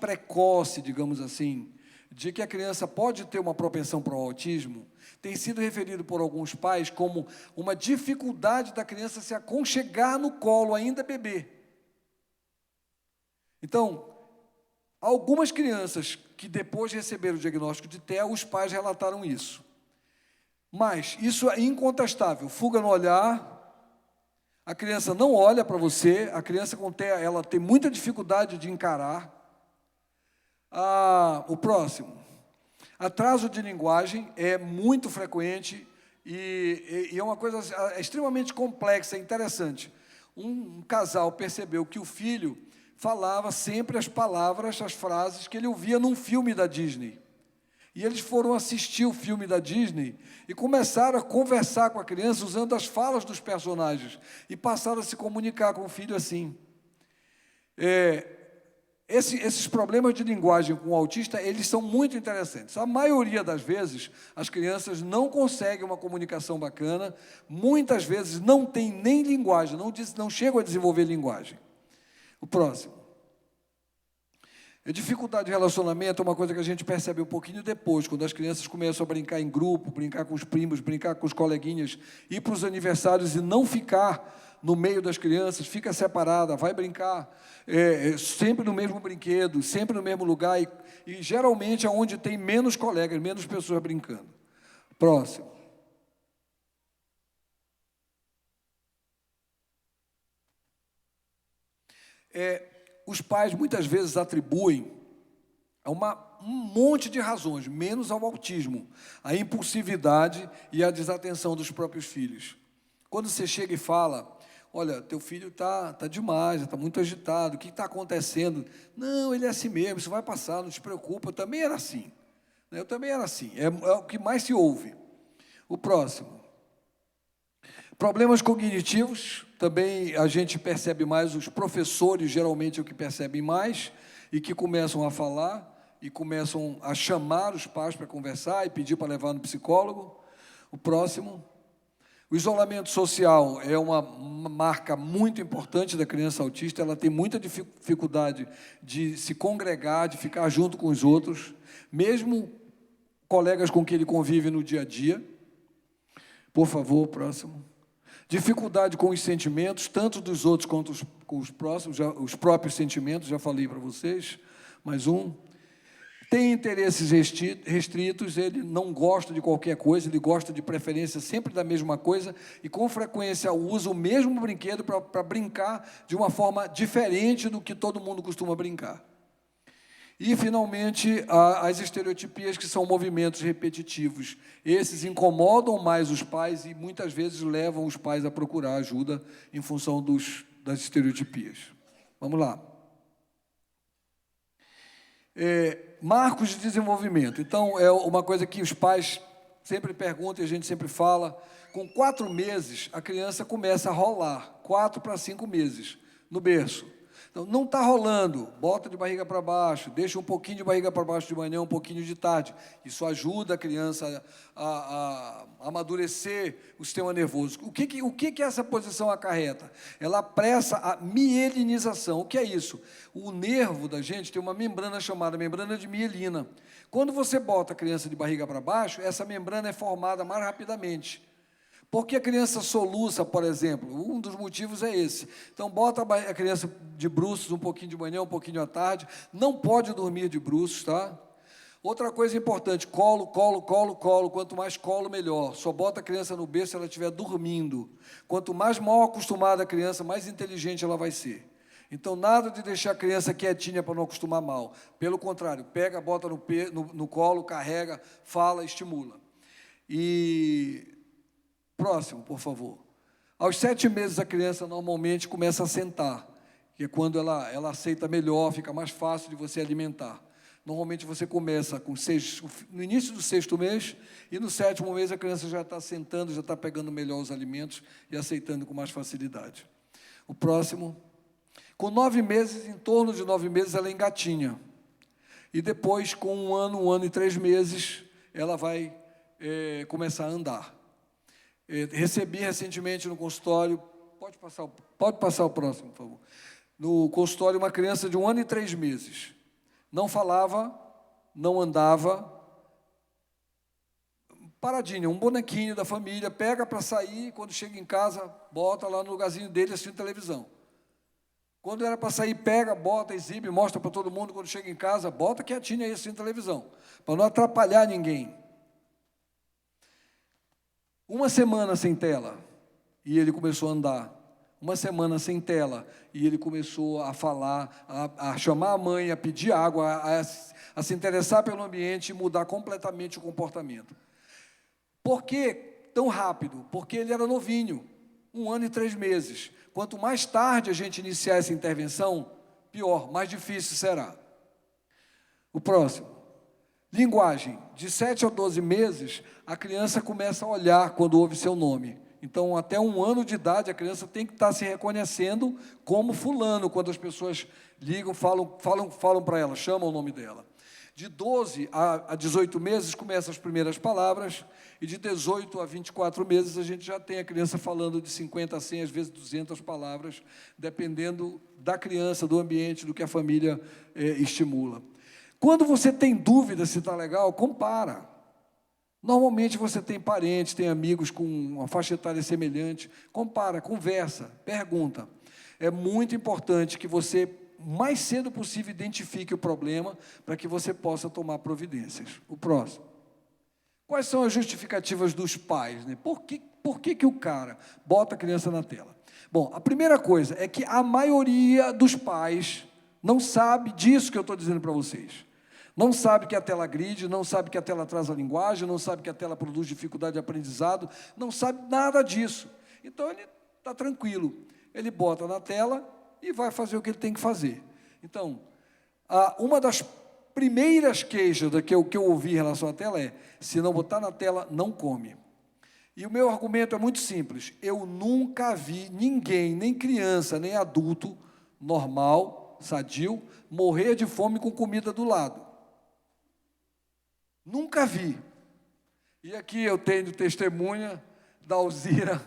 precoce, digamos assim, de que a criança pode ter uma propensão para o autismo, tem sido referido por alguns pais como uma dificuldade da criança se aconchegar no colo, ainda bebê. Então, algumas crianças que depois de receberam o diagnóstico de TEA, os pais relataram isso. Mas isso é incontestável. Fuga no olhar, a criança não olha para você, a criança ela tem muita dificuldade de encarar. O próximo, atraso de linguagem é muito frequente e é uma coisa extremamente complexa, interessante. Um casal percebeu que o filho falava sempre as palavras, as frases que ele ouvia num filme da Disney. E eles foram assistir o filme da Disney e começaram a conversar com a criança usando as falas dos personagens e passaram a se comunicar com o filho assim. Esses problemas de linguagem com o autista, eles são muito interessantes. A maioria das vezes, as crianças não conseguem uma comunicação bacana, muitas vezes não tem nem linguagem, não chegam a desenvolver linguagem. O próximo. A dificuldade de relacionamento é uma coisa que a gente percebe um pouquinho depois, quando as crianças começam a brincar em grupo, brincar com os primos, brincar com os coleguinhas, ir para os aniversários e não ficar no meio das crianças, fica separada, vai brincar sempre no mesmo brinquedo, sempre no mesmo lugar, e geralmente é onde tem menos colegas, menos pessoas brincando. Próximo. Os pais muitas vezes atribuem a um monte de razões, menos ao autismo, a impulsividade e a desatenção dos próprios filhos. Quando você chega e fala, olha, teu filho está demais, está muito agitado, o que está acontecendo? Não, ele é assim mesmo, isso vai passar, não te preocupa, eu também era assim. Eu também era assim, é o que mais se ouve. O próximo. Problemas cognitivos, também a gente percebe mais, os professores geralmente é o que percebem mais, e que começam a falar, e começam a chamar os pais para conversar, e pedir para levar no psicólogo. O próximo. O isolamento social é uma marca muito importante da criança autista, ela tem muita dificuldade de se congregar, de ficar junto com os outros, mesmo colegas com quem ele convive no dia a dia. Por favor, próximo. Dificuldade com os sentimentos, tanto dos outros quanto com os próximos, os próprios sentimentos, já falei para vocês. Mais um. Tem interesses restritos, ele não gosta de qualquer coisa, ele gosta de preferência sempre da mesma coisa e, com frequência, usa o mesmo brinquedo para brincar de uma forma diferente do que todo mundo costuma brincar. E, finalmente, as estereotipias, que são movimentos repetitivos. Esses incomodam mais os pais e, muitas vezes, levam os pais a procurar ajuda em função das estereotipias. Vamos lá. Marcos de desenvolvimento. Então, é uma coisa que os pais sempre perguntam e a gente sempre fala. Com 4 meses, a criança começa a rolar, 4 para 5 meses, no berço. Então, não está rolando, bota de barriga para baixo, deixa um pouquinho de barriga para baixo de manhã, um pouquinho de tarde. Isso ajuda a criança a amadurecer o sistema nervoso. O que essa posição acarreta? Ela apressa a mielinização. O que é isso? O nervo da gente tem uma membrana chamada membrana de mielina. Quando você bota a criança de barriga para baixo, essa membrana é formada mais rapidamente. Por que a criança soluça, por exemplo? Um dos motivos é esse. Então, bota a criança de bruços um pouquinho de manhã, um pouquinho à tarde. Não pode dormir de bruços, tá? Outra coisa importante, colo, colo, colo, colo. Quanto mais colo, melhor. Só bota a criança no berço se ela estiver dormindo. Quanto mais mal acostumada a criança, mais inteligente ela vai ser. Então, nada de deixar a criança quietinha para não acostumar mal. Pelo contrário, pega, bota no colo, carrega, fala, estimula. Próximo, por favor. Aos 7 meses, a criança normalmente começa a sentar, que é quando ela aceita melhor, fica mais fácil de você alimentar. Normalmente, você começa no início do 6º mês, e no 7º mês, a criança já está sentando, já está pegando melhor os alimentos e aceitando com mais facilidade. O próximo. Com 9 meses, em torno de 9 meses, ela engatinha. E depois, com 1 ano e 3 meses, ela vai começar a andar. Recebi recentemente no consultório, pode passar o próximo, por favor. No consultório, uma criança de 1 ano e 3 meses. Não falava, não andava, paradinha, um bonequinho da família, pega para sair, quando chega em casa, bota lá no lugarzinho dele assistindo televisão. Quando era para sair, pega, bota, exibe, mostra para todo mundo, quando chega em casa, bota quietinho aí assistindo televisão, para não atrapalhar ninguém. Uma semana sem tela, e ele começou a andar. Uma semana sem tela, e ele começou a falar, a chamar a mãe, a pedir água, a se interessar pelo ambiente e mudar completamente o comportamento. Por que tão rápido? Porque ele era novinho, 1 ano e 3 meses. Quanto mais tarde a gente iniciar essa intervenção, pior, mais difícil será. O próximo. Linguagem. De 7 a 12 meses, a criança começa a olhar quando ouve seu nome. Então, até 1 ano de idade, a criança tem que estar se reconhecendo como fulano, quando as pessoas ligam, falam para ela, chamam o nome dela. De 12 a 18 meses, começam as primeiras palavras, e de 18 a 24 meses, a gente já tem a criança falando de 50 a 100, às vezes 200 palavras, dependendo da criança, do ambiente, do que a família estimula. Quando você tem dúvida se está legal, compara. Normalmente você tem parentes, tem amigos com uma faixa etária semelhante, compara, conversa, pergunta. É muito importante que você, o mais cedo possível, identifique o problema para que você possa tomar providências. O próximo. Quais são as justificativas dos pais, né? Por que o cara bota a criança na tela? Bom, a primeira coisa é que a maioria dos pais não sabe disso que eu estou dizendo para vocês. Não sabe que a tela agride, não sabe que a tela atrasa a linguagem, não sabe que a tela produz dificuldade de aprendizado, não sabe nada disso. Então, ele está tranquilo. Ele bota na tela e vai fazer o que ele tem que fazer. Então, uma das primeiras queixas que eu ouvi em relação à tela é: se não botar na tela, não come. E o meu argumento é muito simples. Eu nunca vi ninguém, nem criança, nem adulto, normal, sadio, morrer de fome com comida do lado. Nunca vi. E aqui eu tenho testemunha da Alzira,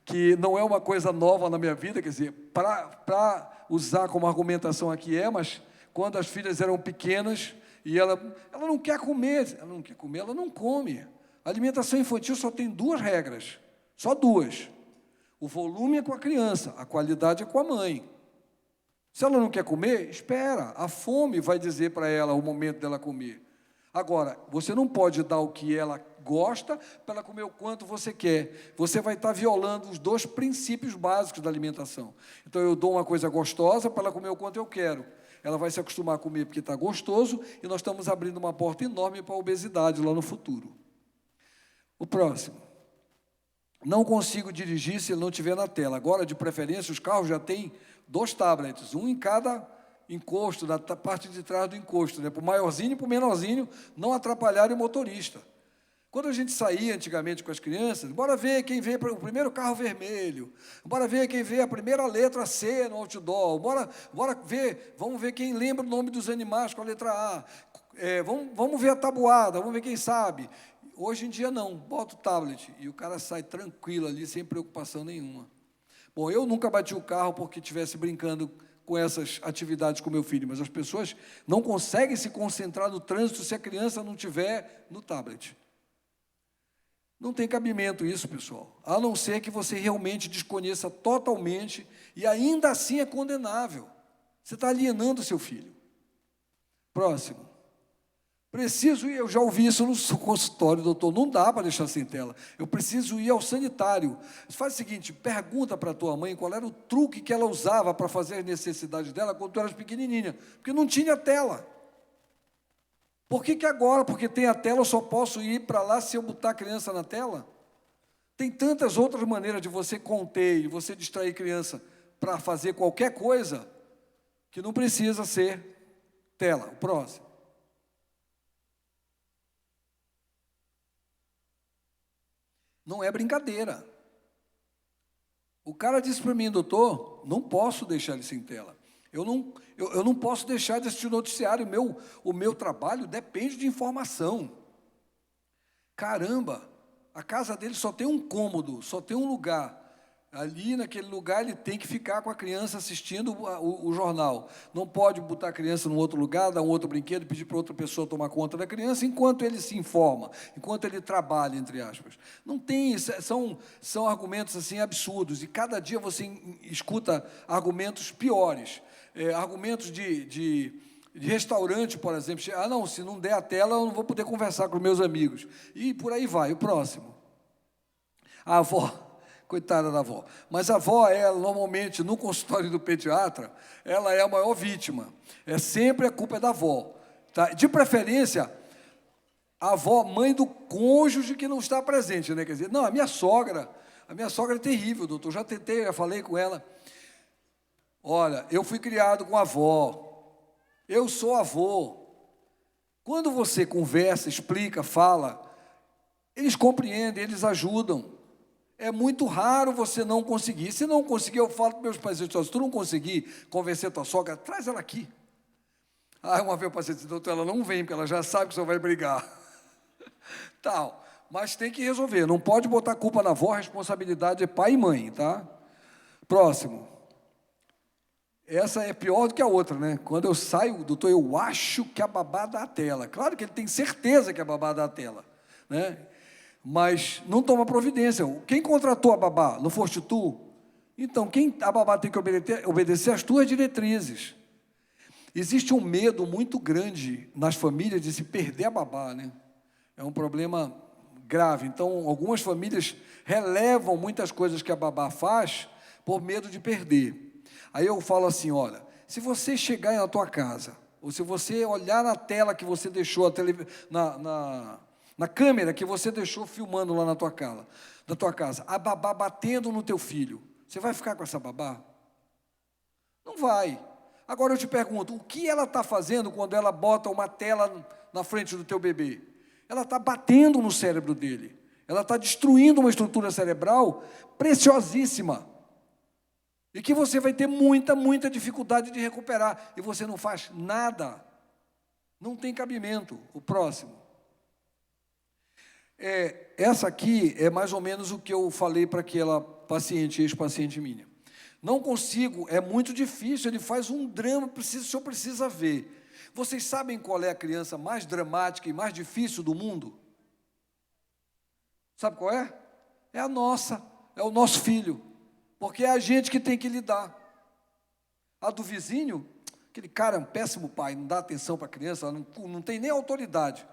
que não é uma coisa nova na minha vida, quer dizer, para usar como argumentação aqui mas quando as filhas eram pequenas, e ela não quer comer, ela não come. A alimentação infantil só tem 2 regras, só 2. O volume é com a criança, a qualidade é com a mãe. Se ela não quer comer, espera, a fome vai dizer para ela o momento dela comer. Agora, você não pode dar o que ela gosta para ela comer o quanto você quer. Você vai estar violando os 2 princípios básicos da alimentação. Então, eu dou uma coisa gostosa para ela comer o quanto eu quero. Ela vai se acostumar a comer porque está gostoso, e nós estamos abrindo uma porta enorme para a obesidade lá no futuro. O próximo. Não consigo dirigir se ele não estiver na tela. Agora, de preferência, os carros já têm 2 tablets, um em cada encosto, na parte de trás do encosto, né? Para o maiorzinho e para o menorzinho não atrapalharem o motorista. Quando a gente saía antigamente com as crianças, bora ver quem vê o primeiro carro vermelho, bora ver quem vê a primeira letra C no outdoor, vamos ver quem lembra o nome dos animais com a letra A, vamos ver a tabuada, vamos ver quem sabe. Hoje em dia não, bota o tablet e o cara sai tranquilo ali, sem preocupação nenhuma. Bom, eu nunca bati o carro porque estivesse brincando com essas atividades com meu filho, mas as pessoas não conseguem se concentrar no trânsito se a criança não estiver no tablet. Não tem cabimento isso, pessoal, a não ser que você realmente desconheça totalmente, e ainda assim é condenável. Você está alienando o seu filho. Próximo. Preciso ir, eu já ouvi isso no consultório, doutor, não dá para deixar sem tela. Eu preciso ir ao sanitário. Faz o seguinte, pergunta para a tua mãe qual era o truque que ela usava para fazer as necessidades dela quando tu eras pequenininha, porque não tinha tela. Por que agora, porque tem a tela, eu só posso ir para lá se eu botar a criança na tela? Tem tantas outras maneiras de você conter e você distrair criança para fazer qualquer coisa, que não precisa ser tela. O próximo. Não é brincadeira. O cara disse para mim, doutor, não posso deixar ele sem tela. Eu não posso deixar de assistir o noticiário. O meu trabalho depende de informação. Caramba, a casa dele só tem um cômodo, só tem um lugar. Ali, naquele lugar, ele tem que ficar com a criança assistindo o jornal. Não pode botar a criança num outro lugar, dar um outro brinquedo, pedir para outra pessoa tomar conta da criança, enquanto ele se informa, enquanto ele trabalha, entre aspas. Não tem, são argumentos assim absurdos, e cada dia você escuta argumentos piores. Argumentos de restaurante, por exemplo. Não, se não der a tela, eu não vou poder conversar com meus amigos. E por aí vai. O próximo. A avó, coitada da avó. Mas a avó, ela, normalmente, no consultório do pediatra, ela é a maior vítima. É sempre a culpa da avó. Tá? De preferência, a avó, mãe do cônjuge que não está presente, né? Quer dizer, não, a minha sogra é terrível, doutor. Já tentei, já falei com ela. Olha, eu fui criado com a avó. Eu sou avô. Quando você conversa, explica, fala, eles compreendem, eles ajudam. É muito raro você não conseguir. Se não conseguir, eu falo para meus pacientes, se tu não conseguir convencer tua sogra, traz ela aqui. Aí uma vez o paciente disse, doutor, ela não vem, porque ela já sabe que o senhor vai brigar. Tal. Mas tem que resolver, não pode botar culpa na avó, a responsabilidade é pai e mãe, tá? Próximo. Essa é pior do que a outra, né? Quando eu saio, doutor, eu acho que a babá dá a tela. Claro que ele tem certeza que a babá dá a tela, né? Mas não toma providência. Quem contratou a babá? Não foste tu? Então, a babá tem que obedecer às tuas diretrizes. Existe um medo muito grande nas famílias de se perder a babá, né? É um problema grave. Então, algumas famílias relevam muitas coisas que a babá faz por medo de perder. Aí eu falo assim, olha, se você chegar na tua casa, ou se você olhar na tela que você deixou, na câmera que você deixou filmando lá na tua casa, a babá batendo no teu filho, você vai ficar com essa babá? Não vai. Agora eu te pergunto, o que ela está fazendo quando ela bota uma tela na frente do teu bebê? Ela está batendo no cérebro dele. Ela está destruindo uma estrutura cerebral preciosíssima. E que você vai ter muita dificuldade de recuperar. E você não faz nada. Não tem cabimento. O próximo. Essa aqui é mais ou menos o que eu falei para aquela paciente, ex-paciente minha. Não consigo, é muito difícil, ele faz um drama, o senhor precisa ver. Vocês sabem qual é a criança mais dramática e mais difícil do mundo? Sabe qual é? É a nossa, é o nosso filho. Porque é a gente que tem que lidar. A do vizinho, aquele cara é um péssimo pai, não dá atenção para a criança, não tem nem autoridade.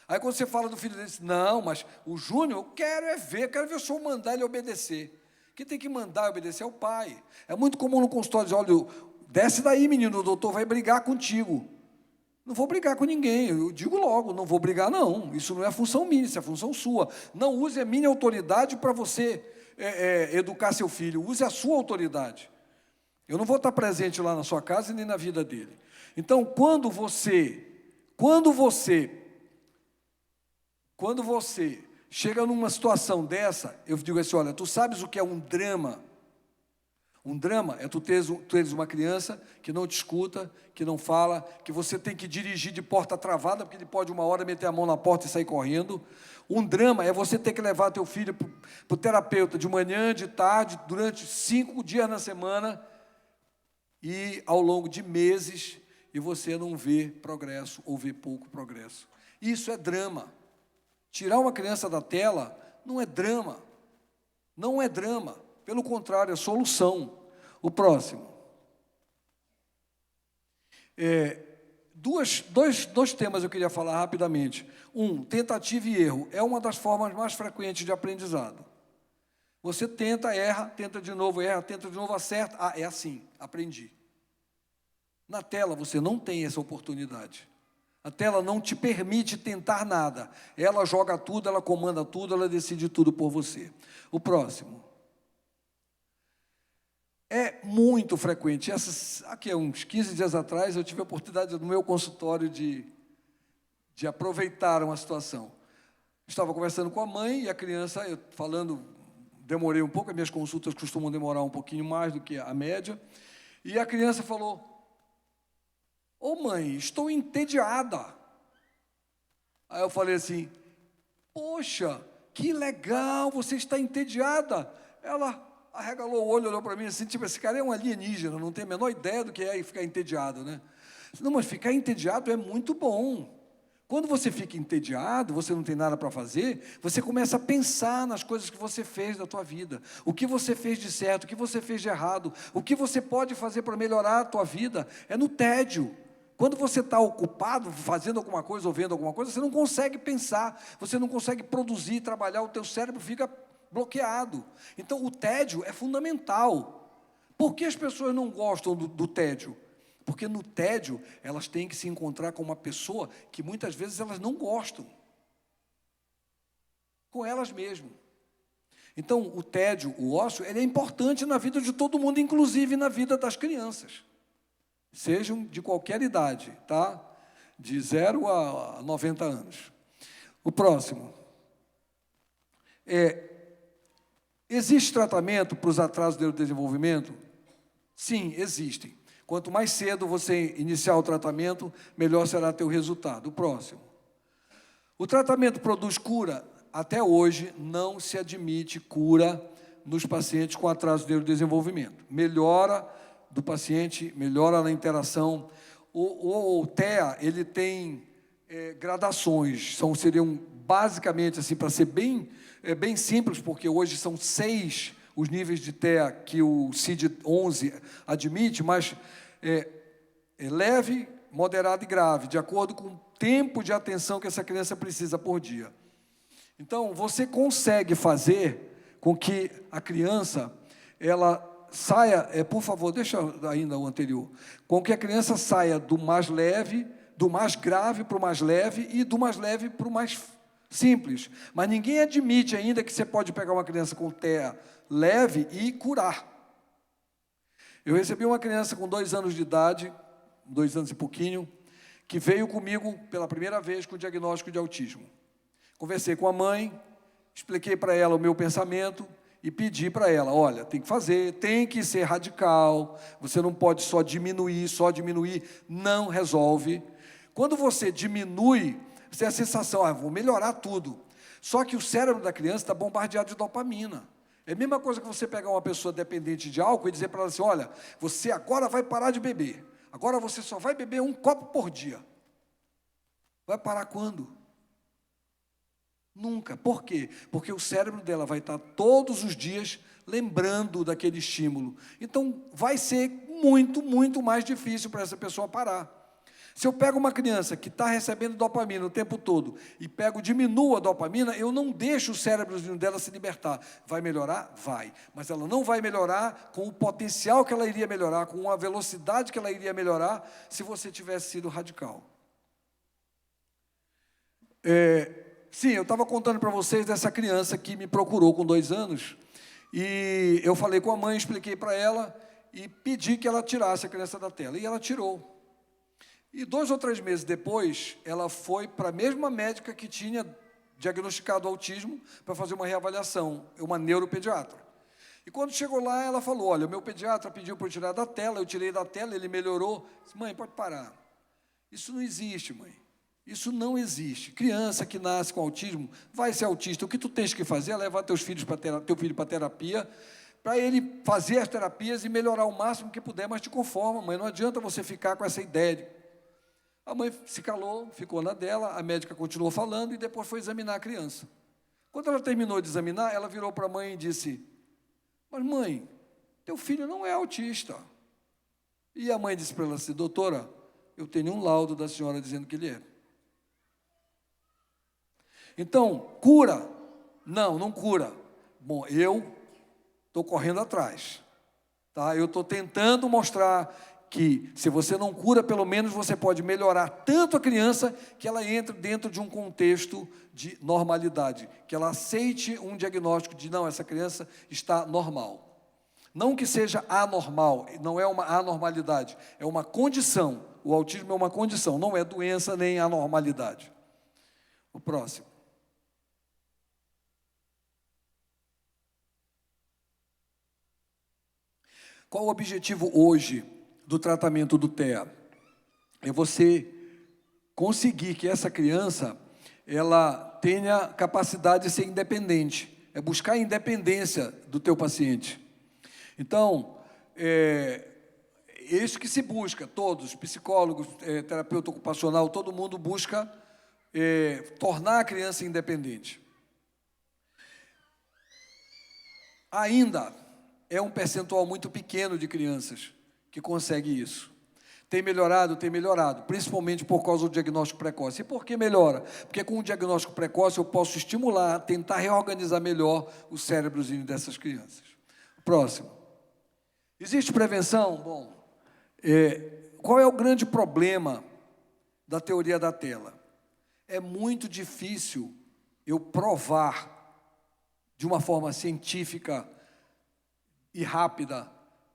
Aí quando você fala do filho dele, não, mas o Júnior, eu quero ver o senhor mandar ele obedecer. Quem tem que mandar e obedecer é o pai. É muito comum no consultório dizer, olha, desce daí, menino, o doutor vai brigar contigo. Não vou brigar com ninguém, eu digo logo, não vou brigar não, isso não é função minha, isso é função sua. Não use a minha autoridade para você educar seu filho, use a sua autoridade. Eu não vou estar presente lá na sua casa nem na vida dele. Então, quando você chega numa situação dessa, eu digo assim, olha, tu sabes o que é um drama? Um drama é tu teres uma criança que não te escuta, que não fala, que você tem que dirigir de porta travada, porque ele pode uma hora meter a mão na porta e sair correndo. Um drama é você ter que levar teu filho para o terapeuta de manhã, de tarde, durante 5 dias na semana, e ao longo de meses, e você não vê progresso, ou vê pouco progresso. Isso é drama. Tirar uma criança da tela não é drama. Não é drama. Pelo contrário, é solução. O próximo. Dois temas eu queria falar rapidamente. Tentativa e erro. É uma das formas mais frequentes de aprendizado. Você tenta, erra, tenta de novo, erra, tenta de novo, acerta. Ah, é assim, aprendi. Na tela você não tem essa oportunidade. A tela não te permite tentar nada. Ela joga tudo, ela comanda tudo, ela decide tudo por você. O próximo. É muito frequente. Aqui, uns 15 dias atrás, eu tive a oportunidade no meu consultório de aproveitar uma situação. Estava conversando com a mãe e a criança, demorei um pouco, as minhas consultas costumam demorar um pouquinho mais do que a média, e a criança falou, ô mãe, estou entediada. Aí eu falei assim, poxa, que legal, você está entediada. Ela arregalou o olho, olhou para mim assim, tipo, esse cara é um alienígena, não tem a menor ideia do que é ficar entediado, né? Não, mas ficar entediado é muito bom. Quando você fica entediado, você não tem nada para fazer, você começa a pensar nas coisas que você fez da tua vida, o que você fez de certo, o que você fez de errado, o que você pode fazer para melhorar a tua vida, é no tédio. Quando você está ocupado, fazendo alguma coisa ou vendo alguma coisa, você não consegue pensar, você não consegue produzir, trabalhar, o teu cérebro fica bloqueado. Então, o tédio é fundamental. Por que as pessoas não gostam do tédio? Porque no tédio, elas têm que se encontrar com uma pessoa que muitas vezes elas não gostam. Com elas mesmas. Então, o tédio, o ócio, ele é importante na vida de todo mundo, inclusive na vida das crianças. Sejam de qualquer idade, tá? De 0 a 90 anos. O próximo. Existe tratamento para os atrasos do neurodesenvolvimento? Sim, existem. Quanto mais cedo você iniciar o tratamento, melhor será teu resultado. O próximo. O tratamento produz cura? Até hoje, não se admite cura nos pacientes com atraso de neurodesenvolvimento. Melhora do paciente, melhora na interação. O TEA, ele tem gradações, seriam basicamente, assim, para ser bem simples, porque hoje são 6 os níveis de TEA que o CID-11 admite, mas leve, moderado e grave, de acordo com o tempo de atenção que essa criança precisa por dia. Então, você consegue fazer com que a criança, ela saia, por favor, deixa ainda o anterior, com que a criança saia do mais leve, do mais grave para o mais leve e do mais leve para o mais simples. Mas ninguém admite ainda que você pode pegar uma criança com TEA leve e curar. Eu recebi uma criança com 2 anos de idade, 2 anos e pouquinho, que veio comigo pela primeira vez com diagnóstico de autismo. Conversei com a mãe, expliquei para ela o meu pensamento e pedi para ela, olha, tem que fazer, tem que ser radical, você não pode só diminuir, não resolve. Quando você diminui, você tem a sensação, vou melhorar tudo. Só que o cérebro da criança está bombardeado de dopamina. É a mesma coisa que você pegar uma pessoa dependente de álcool e dizer para ela assim, olha, você agora vai parar de beber. Agora você só vai beber 1 copo por dia. Vai parar quando? Nunca. Por quê? Porque o cérebro dela vai estar todos os dias lembrando daquele estímulo. Então, vai ser muito, muito mais difícil para essa pessoa parar. Se eu pego uma criança que está recebendo dopamina o tempo todo e diminuo a dopamina, eu não deixo o cérebrozinho dela se libertar. Vai melhorar? Vai. Mas ela não vai melhorar com o potencial que ela iria melhorar, com a velocidade que ela iria melhorar, se você tivesse sido radical. Sim, eu estava contando para vocês dessa criança que me procurou com 2 anos, e eu falei com a mãe, expliquei para ela, e pedi que ela tirasse a criança da tela, e ela tirou. E 2 ou 3 meses depois, ela foi para a mesma médica que tinha diagnosticado autismo para fazer uma reavaliação, uma neuropediatra. E quando chegou lá, ela falou, olha, o meu pediatra pediu para eu tirar da tela, eu tirei da tela, ele melhorou. Disse, mãe, pode parar. Isso não existe, mãe. Isso não existe. Criança que nasce com autismo vai ser autista. O que tu tens que fazer é levar teu filho para terapia, para ele fazer as terapias e melhorar o máximo que puder, mas te conforma, mãe. Não adianta você ficar com essa ideia. A mãe se calou, ficou na dela, a médica continuou falando e depois foi examinar a criança. Quando ela terminou de examinar, ela virou para a mãe e disse, mas mãe, teu filho não é autista. E a mãe disse para ela assim, doutora, eu tenho um laudo da senhora dizendo que ele é. Então, cura? Não, não cura. Bom, eu estou correndo atrás. Tá? Eu estou tentando mostrar que, se você não cura, pelo menos você pode melhorar tanto a criança que ela entre dentro de um contexto de normalidade, que ela aceite um diagnóstico de, não, essa criança está normal. Não que seja anormal, não é uma anormalidade, é uma condição. O autismo é uma condição, não é doença nem anormalidade. O próximo. Qual o objetivo hoje do tratamento do TEA? É você conseguir que essa criança ela tenha capacidade de ser independente. É buscar a independência do teu paciente. Então, isso que se busca, todos, psicólogos, terapeuta ocupacional, todo mundo busca tornar a criança independente. Ainda é um percentual muito pequeno de crianças que consegue isso. Tem melhorado, principalmente por causa do diagnóstico precoce. E por que melhora? Porque com o diagnóstico precoce eu posso estimular, tentar reorganizar melhor o cérebrozinho dessas crianças. Próximo. Existe prevenção? Bom, qual é o grande problema da teoria da tela? É muito difícil eu provar de uma forma científica e rápida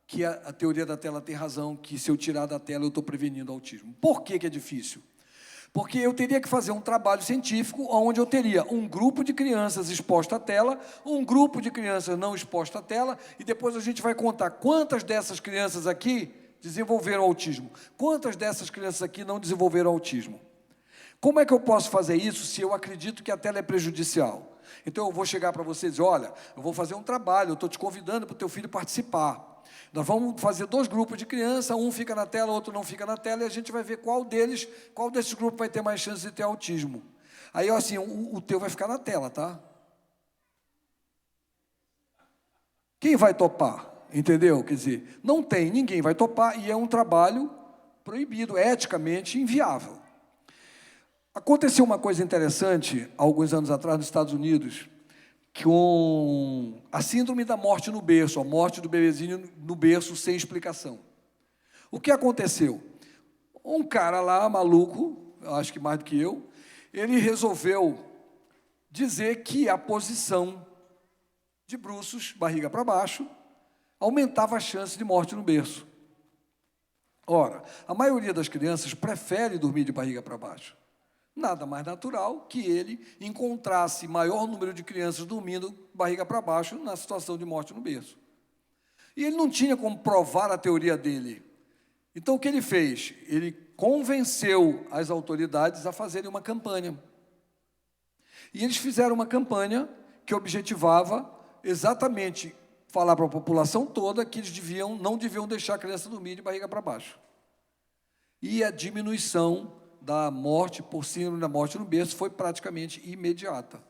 que a teoria da tela tem razão, que se eu tirar da tela eu estou prevenindo autismo. Por que é difícil? Porque eu teria que fazer um trabalho científico onde eu teria um grupo de crianças exposto à tela, um grupo de crianças não exposto à tela, e depois a gente vai contar quantas dessas crianças aqui desenvolveram autismo, quantas dessas crianças aqui não desenvolveram autismo. Como é que eu posso fazer isso se eu acredito que a tela é prejudicial? Então eu vou chegar para vocês e dizer, olha, eu vou fazer um trabalho, eu estou te convidando para o teu filho participar. Nós vamos fazer 2 grupos de criança, um fica na tela, outro não fica na tela, e a gente vai ver qual desses grupos vai ter mais chance de ter autismo. Aí, assim, o teu vai ficar na tela, tá? Quem vai topar? Entendeu? Quer dizer, não tem, ninguém vai topar, e é um trabalho proibido, eticamente inviável. Aconteceu uma coisa interessante, há alguns anos atrás, nos Estados Unidos, com a síndrome da morte no berço, a morte do bebezinho no berço sem explicação. O que aconteceu? Um cara lá, maluco, acho que mais do que eu, ele resolveu dizer que a posição de bruços, barriga para baixo, aumentava a chance de morte no berço. Ora, a maioria das crianças prefere dormir de barriga para baixo. Nada mais natural que ele encontrasse maior número de crianças dormindo barriga para baixo na situação de morte no berço. E ele não tinha como provar a teoria dele. Então, o que ele fez? Ele convenceu as autoridades a fazerem uma campanha. E eles fizeram uma campanha que objetivava exatamente falar para a população toda que eles não deviam deixar a criança dormir de barriga para baixo. E a diminuição da morte por síndrome da morte no berço foi praticamente imediata.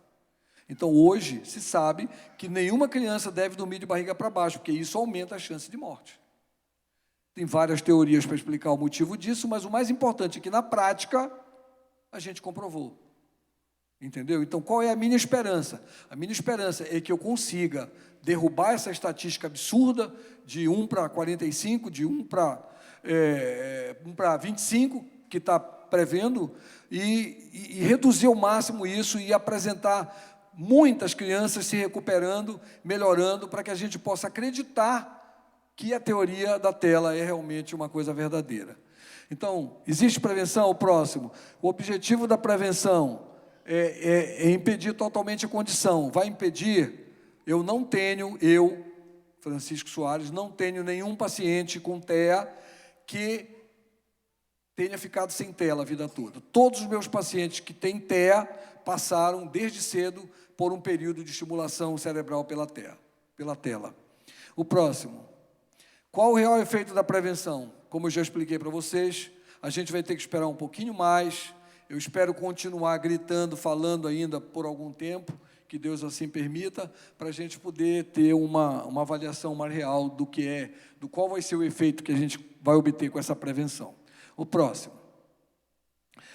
Então, hoje, se sabe que nenhuma criança deve dormir de barriga para baixo, porque isso aumenta a chance de morte. Tem várias teorias para explicar o motivo disso, mas o mais importante é que, na prática, a gente comprovou. Entendeu? Então, qual é a minha esperança? A minha esperança é que eu consiga derrubar essa estatística absurda de 1 para 45, de 1 para 25, que está prevendo, e reduzir ao máximo isso e apresentar muitas crianças se recuperando, melhorando, para que a gente possa acreditar que a teoria da tela é realmente uma coisa verdadeira. Então, existe prevenção? O próximo. O objetivo da prevenção é impedir totalmente a condição. Vai impedir? Eu, Francisco Soares, não tenho nenhum paciente com TEA que tenha ficado sem tela a vida toda. Todos os meus pacientes que têm TEA passaram, desde cedo, por um período de estimulação cerebral pela tela. O próximo. Qual o real efeito da prevenção? Como eu já expliquei para vocês, a gente vai ter que esperar um pouquinho mais. Eu espero continuar gritando, falando ainda por algum tempo, que Deus assim permita, para a gente poder ter uma avaliação mais real do qual vai ser o efeito que a gente vai obter com essa prevenção. O próximo.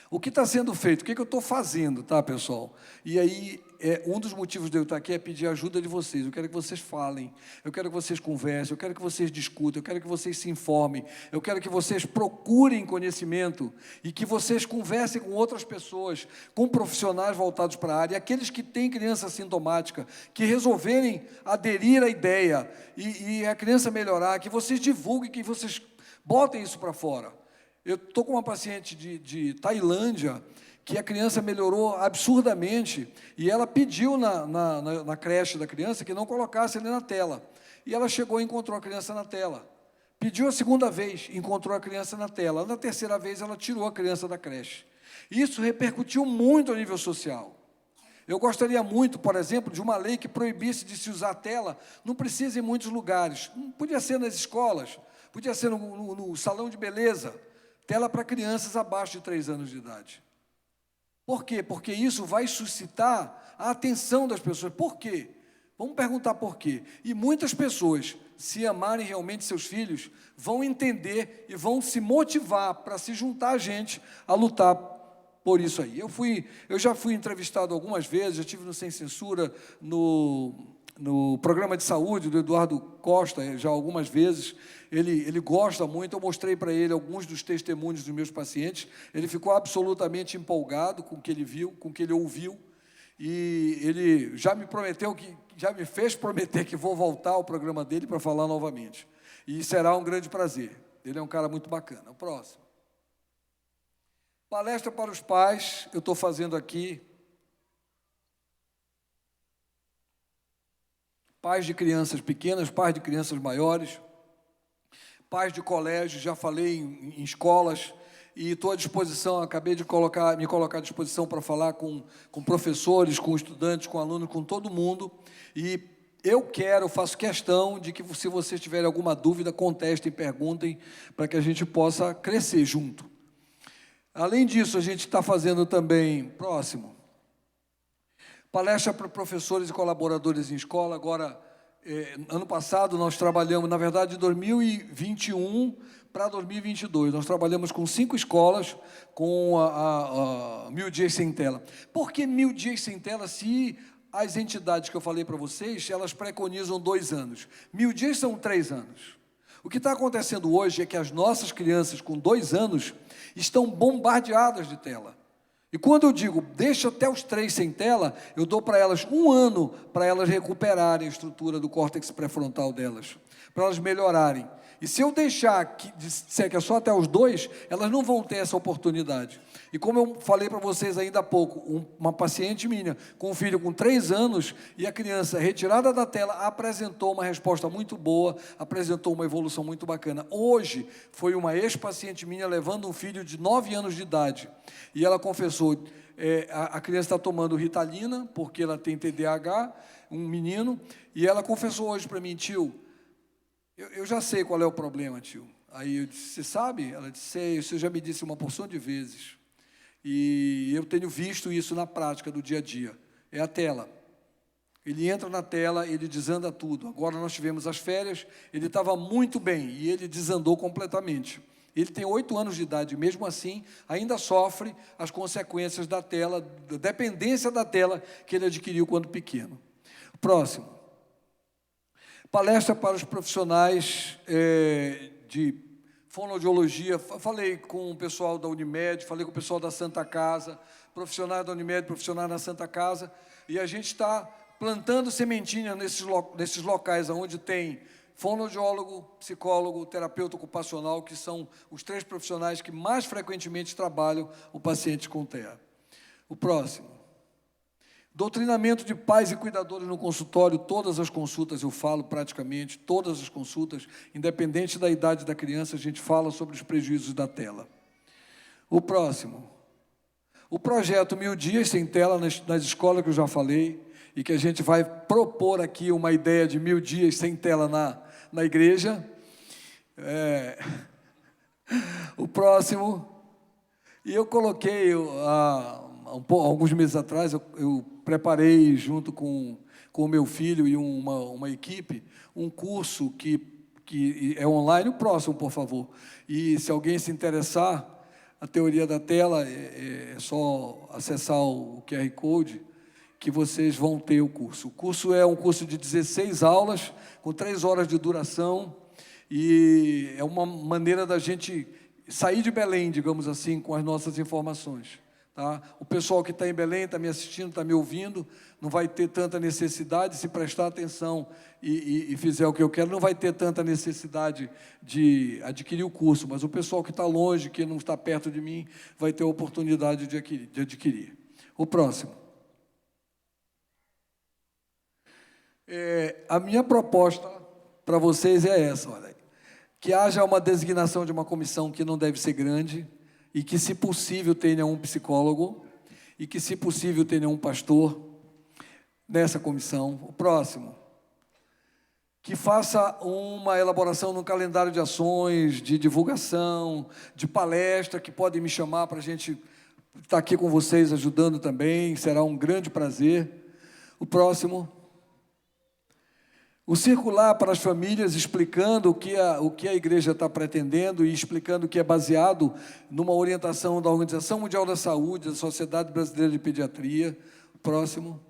O que está sendo feito? O que eu estou fazendo, tá, pessoal? E aí, um dos motivos de eu estar aqui é pedir a ajuda de vocês. Eu quero que vocês falem, eu quero que vocês conversem, eu quero que vocês discutam, eu quero que vocês se informem, eu quero que vocês procurem conhecimento e que vocês conversem com outras pessoas, com profissionais voltados para a área, aqueles que têm criança sintomática, que resolverem aderir à ideia e a criança melhorar, que vocês divulguem, que vocês botem isso para fora. Eu estou com uma paciente de Tailândia, que a criança melhorou absurdamente, e ela pediu na creche da criança que não colocasse ele na tela. E ela chegou e encontrou a criança na tela. Pediu a segunda vez, encontrou a criança na tela. Na terceira vez, ela tirou a criança da creche. Isso repercutiu muito a nível social. Eu gostaria muito, por exemplo, de uma lei que proibisse de se usar tela, não precisa em muitos lugares. Podia ser nas escolas, podia ser no salão de beleza, tela para crianças abaixo de 3 anos de idade. Por quê? Porque isso vai suscitar a atenção das pessoas. Por quê? Vamos perguntar por quê. E muitas pessoas, se amarem realmente seus filhos, vão entender e vão se motivar para se juntar a gente a lutar por isso aí. Eu já fui entrevistado algumas vezes, já estive no Sem Censura, no programa de saúde do Eduardo Costa, já algumas vezes. Ele gosta muito, eu mostrei para ele alguns dos testemunhos dos meus pacientes, ele ficou absolutamente empolgado com o que ele viu, com o que ele ouviu, e ele já me fez prometer que vou voltar ao programa dele para falar novamente. E será um grande prazer. Ele é um cara muito bacana. O próximo. Palestra para os pais, eu estou fazendo aqui. Pais de crianças pequenas, pais de crianças maiores, pais de colégio, já falei em escolas, e estou à disposição, acabei de me colocar à disposição para falar com professores, com estudantes, com alunos, com todo mundo, e faço questão de que, se vocês tiverem alguma dúvida, contestem, perguntem, para que a gente possa crescer junto. Além disso, a gente está fazendo também, próximo, palestra para professores e colaboradores em escola. Agora, ano passado, nós trabalhamos, na verdade, de 2021 para 2022, nós trabalhamos com 5 escolas, com a 1000 Dias Sem Tela. Por que 1000 Dias Sem Tela, se as entidades que eu falei para vocês, elas preconizam 2 anos? 1000 dias são 3 anos. O que está acontecendo hoje é que as nossas crianças com 2 anos estão bombardeadas de tela. E quando eu digo, deixa até os 3 sem tela, eu dou para elas 1 ano para elas recuperarem a estrutura do córtex pré-frontal delas, para elas melhorarem. E se eu disser que é só até os 2, elas não vão ter essa oportunidade. E como eu falei para vocês ainda há pouco, uma paciente minha com um filho com 3 anos, e a criança retirada da tela apresentou uma resposta muito boa, apresentou uma evolução muito bacana. Hoje, foi uma ex-paciente minha levando um filho de 9 anos de idade, e ela confessou, a criança está tomando Ritalina, porque ela tem TDAH, um menino, e ela confessou hoje para mim: tio, eu já sei qual é o problema, tio. Aí eu disse: você sabe? Ela disse: sei, você já me disse uma porção de vezes. E eu tenho visto isso na prática do dia a dia. É a tela. Ele entra na tela, ele desanda tudo. Agora nós tivemos as férias, ele estava muito bem, e ele desandou completamente. Ele tem 8 anos de idade, mesmo assim, ainda sofre as consequências da tela, da dependência da tela que ele adquiriu quando pequeno. Próximo. Palestra para os profissionais de fonoaudiologia. Falei com o pessoal da Unimed, falei com o pessoal da Santa Casa, profissionais da Unimed, profissionais da Santa Casa, e a gente está plantando sementinha nesses locais onde tem fonoaudiólogo, psicólogo, terapeuta ocupacional, que são os 3 profissionais que mais frequentemente trabalham o paciente com TEA. O próximo. Doutrinamento de pais e cuidadores no consultório. Todas as consultas eu falo, praticamente, todas as consultas, independente da idade da criança, a gente fala sobre os prejuízos da tela. O próximo. O projeto 1000 Dias Sem Tela nas escolas, que eu já falei, e que a gente vai propor aqui uma ideia de 1000 dias sem tela na igreja. O próximo. E eu coloquei, alguns meses atrás, eu preparei, junto com o meu filho e uma equipe, um curso que é online. O próximo, por favor. E se alguém se interessar, a teoria da tela, é só acessar o QR Code, que vocês vão ter o curso. O curso é um curso de 16 aulas, com 3 horas de duração, e é uma maneira da gente sair de Belém, digamos assim, com as nossas informações. Tá? O pessoal que está em Belém, está me assistindo, está me ouvindo, não vai ter tanta necessidade, se prestar atenção e fizer o que eu quero, não vai ter tanta necessidade de adquirir o curso, mas o pessoal que está longe, que não está perto de mim, vai ter a oportunidade de adquirir. O próximo. A minha proposta para vocês é essa: olha, que haja uma designação de uma comissão que não deve ser grande, e que, se possível, tenha um psicólogo, e que, se possível, tenha um pastor nessa comissão. O próximo, que faça uma elaboração no calendário de ações, de divulgação, de palestra, que podem me chamar para a gente estar aqui com vocês ajudando também, será um grande prazer. O próximo. O circular para as famílias, explicando o que a igreja está pretendendo e explicando que é baseado numa orientação da Organização Mundial da Saúde, da Sociedade Brasileira de Pediatria. Próximo.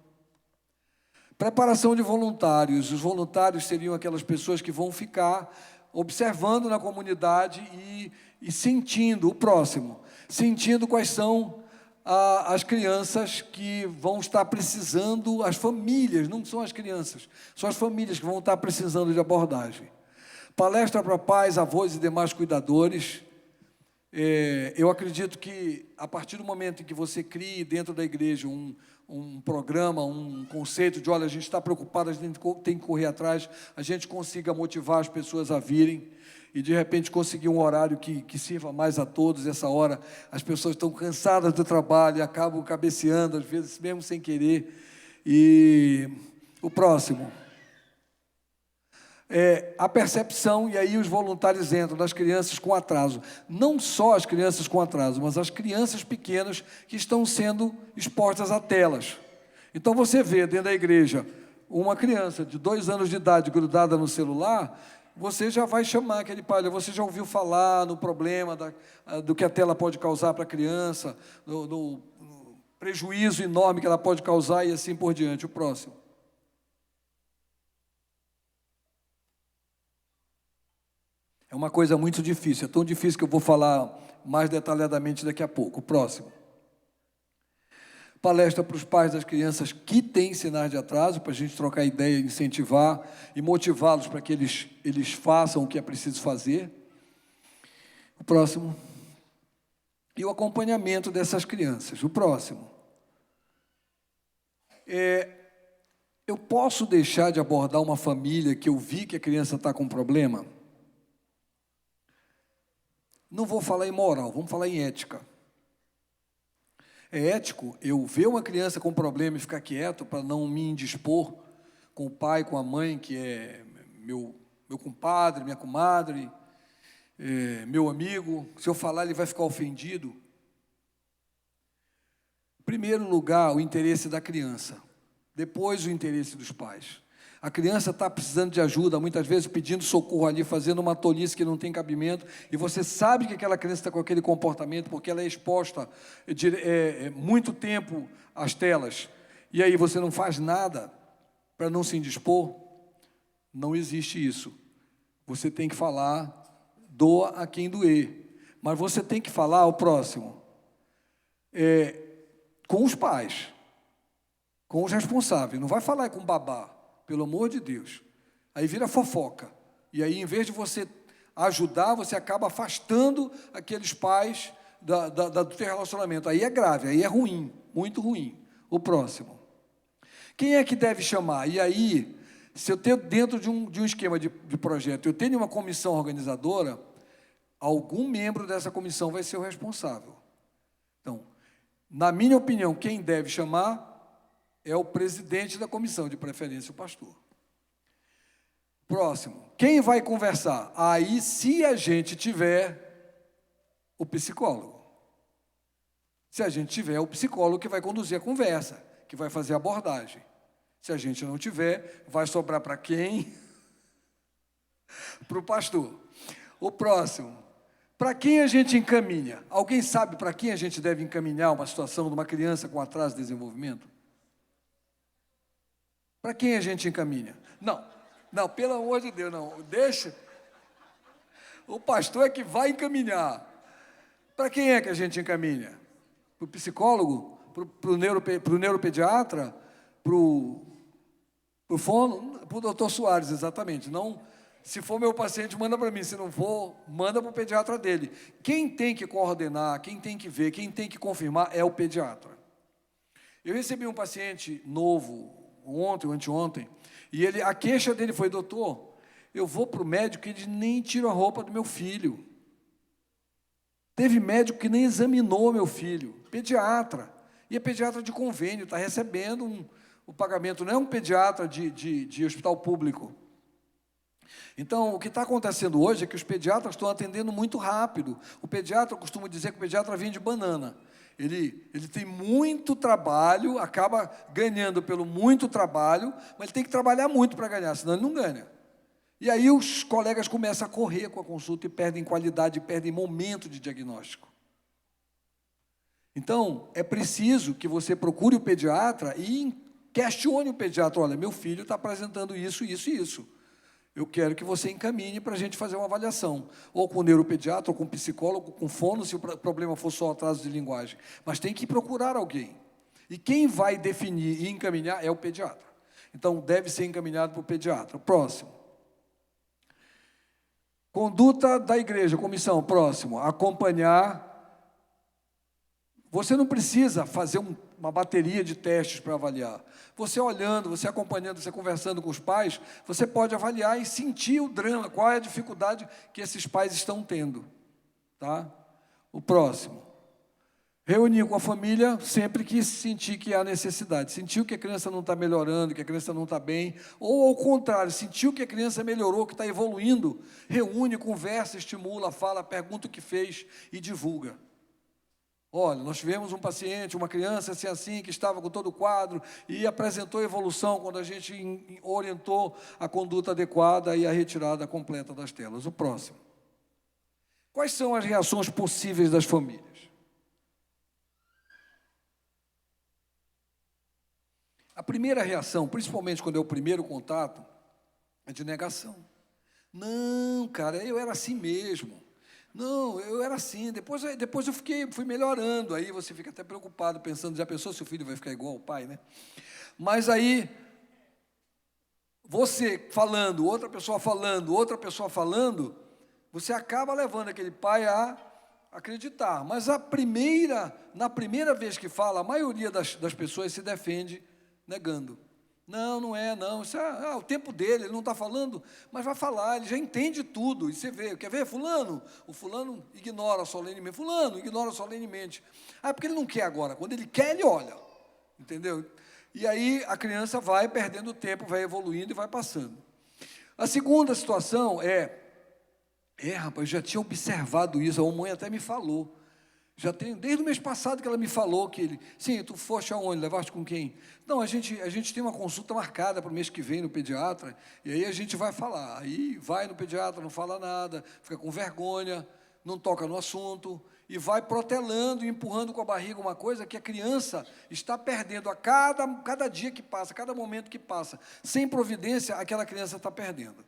Preparação de voluntários. Os voluntários seriam aquelas pessoas que vão ficar observando na comunidade e sentindo, o próximo, sentindo quais são as crianças que vão estar precisando, as famílias, não são as crianças, são as famílias que vão estar precisando de abordagem. Palestra para pais, avós e demais cuidadores. Eu acredito que, a partir do momento em que você crie dentro da igreja um programa, um conceito de, olha, a gente está preocupado, a gente tem que correr atrás, a gente consiga motivar as pessoas a virem, e, de repente, conseguir um horário que sirva mais a todos. Essa hora, as pessoas estão cansadas do trabalho e acabam cabeceando, às vezes, mesmo sem querer. E o próximo. A percepção, e aí os voluntários entram, das crianças com atraso. Não só as crianças com atraso, mas as crianças pequenas que estão sendo expostas a telas. Então, você vê dentro da igreja uma criança de 2 anos de idade grudada no celular, você já vai chamar aquele pai, você já ouviu falar no problema do que a tela pode causar para a criança, no prejuízo enorme que ela pode causar e assim por diante. O próximo. É uma coisa muito difícil, é tão difícil que eu vou falar mais detalhadamente daqui a pouco. O próximo. Palestra para os pais das crianças que têm sinais de atraso, para a gente trocar ideia, incentivar e motivá-los para que eles façam o que é preciso fazer. O próximo. E o acompanhamento dessas crianças. O próximo. Eu posso deixar de abordar uma família que eu vi que a criança está com problema? Não vou falar em moral, vamos falar em ética. É ético eu ver uma criança com problema e ficar quieto para não me indispor com o pai, com a mãe, que é meu compadre, minha comadre, meu amigo. Se eu falar, ele vai ficar ofendido. Em primeiro lugar, o interesse da criança. Depois, o interesse dos pais. A criança está precisando de ajuda, muitas vezes pedindo socorro ali, fazendo uma tolice que não tem cabimento, e você sabe que aquela criança está com aquele comportamento, porque ela é exposta muito tempo às telas, e aí você não faz nada para não se indispor. Não existe isso. Você tem que falar, doa a quem doer, mas você tem que falar ao próximo, com os pais, com os responsáveis, não vai falar com o babá. Pelo amor de Deus. Aí vira fofoca. E aí, em vez de você ajudar, você acaba afastando aqueles pais do teu relacionamento. Aí é grave, aí é ruim, muito ruim. O próximo. Quem é que deve chamar? E aí, se eu tenho dentro de um esquema de projeto, eu tenho uma comissão organizadora, algum membro dessa comissão vai ser o responsável. Então, na minha opinião, quem deve chamar é o presidente da comissão, de preferência o pastor. Próximo. Quem vai conversar? Aí, se a gente tiver o psicólogo. Se a gente tiver o psicólogo que vai conduzir a conversa, que vai fazer a abordagem. Se a gente não tiver, vai sobrar para quem? Para o pastor. O próximo. Para quem a gente encaminha? Alguém sabe para quem a gente deve encaminhar uma situação de uma criança com atraso de desenvolvimento? Para quem a gente encaminha? Não, pelo amor de Deus, não. Deixa. O pastor é que vai encaminhar. Para quem é que a gente encaminha? Para o psicólogo? Para o neuropediatra? Para o fono? Para o doutor Soares, exatamente. Não, se for meu paciente, manda para mim. Se não for, manda para o pediatra dele. Quem tem que coordenar, quem tem que ver, quem tem que confirmar é o pediatra. Eu recebi um paciente novo, ontem ou anteontem, e a queixa dele foi: doutor, eu vou para o médico e ele nem tira a roupa do meu filho. Teve médico que nem examinou meu filho, pediatra, e é pediatra de convênio, está recebendo o pagamento, não é um pediatra de hospital público. Então, o que está acontecendo hoje é que os pediatras estão atendendo muito rápido. O pediatra, eu costumo dizer que o pediatra vende banana. Ele tem muito trabalho, acaba ganhando pelo muito trabalho, mas ele tem que trabalhar muito para ganhar, senão ele não ganha. E aí os colegas começam a correr com a consulta e perdem qualidade, perdem momento de diagnóstico. Então, é preciso que você procure o pediatra e questione o pediatra. Olha, meu filho está apresentando isso, isso e isso. Eu quero que você encaminhe para a gente fazer uma avaliação. Ou com o neuropediatra, ou com o psicólogo, com fono, se o problema for só atraso de linguagem. Mas tem que procurar alguém. E quem vai definir e encaminhar é o pediatra. Então, deve ser encaminhado para o pediatra. Próximo. Conduta da igreja, comissão, próximo, acompanhar. Você não precisa fazer uma bateria de testes para avaliar. Você olhando, você acompanhando, você conversando com os pais, você pode avaliar e sentir o drama, qual é a dificuldade que esses pais estão tendo. Tá? O próximo. Reunir com a família sempre que sentir que há necessidade. Sentiu que a criança não está melhorando, que a criança não está bem, ou ao contrário, sentiu que a criança melhorou, que está evoluindo, reúne, conversa, estimula, fala, pergunta o que fez e divulga. Olha, nós tivemos um paciente, uma criança assim, que estava com todo o quadro e apresentou evolução quando a gente orientou a conduta adequada e a retirada completa das telas. O próximo. Quais são as reações possíveis das famílias? A primeira reação, principalmente quando é o primeiro contato, é de negação. Não, cara, eu era assim mesmo. Não, eu era assim, depois eu fui melhorando, aí você fica até preocupado, pensando, já pensou se o filho vai ficar igual ao pai, né? Mas aí, você falando, outra pessoa falando, você acaba levando aquele pai a acreditar. Mas na primeira vez que fala, a maioria das pessoas se defende negando. Não é, não. Isso é o tempo dele, ele não está falando, mas vai falar, ele já entende tudo. E você vê, quer ver? Fulano? O fulano ignora solenemente. Fulano ignora solenemente. Porque ele não quer agora. Quando ele quer, ele olha. Entendeu? E aí a criança vai perdendo tempo, vai evoluindo e vai passando. A segunda situação rapaz, já tinha observado isso, a mãe até me falou. Já tem, desde o mês passado que ela me falou que ele... Sim, tu foste aonde? Levaste com quem? Não, a gente tem uma consulta marcada para o mês que vem no pediatra, e aí a gente vai falar. Aí vai no pediatra, não fala nada, fica com vergonha, não toca no assunto, e vai protelando e empurrando com a barriga uma coisa que a criança está perdendo a cada dia que passa, cada momento que passa. Sem providência, aquela criança está perdendo.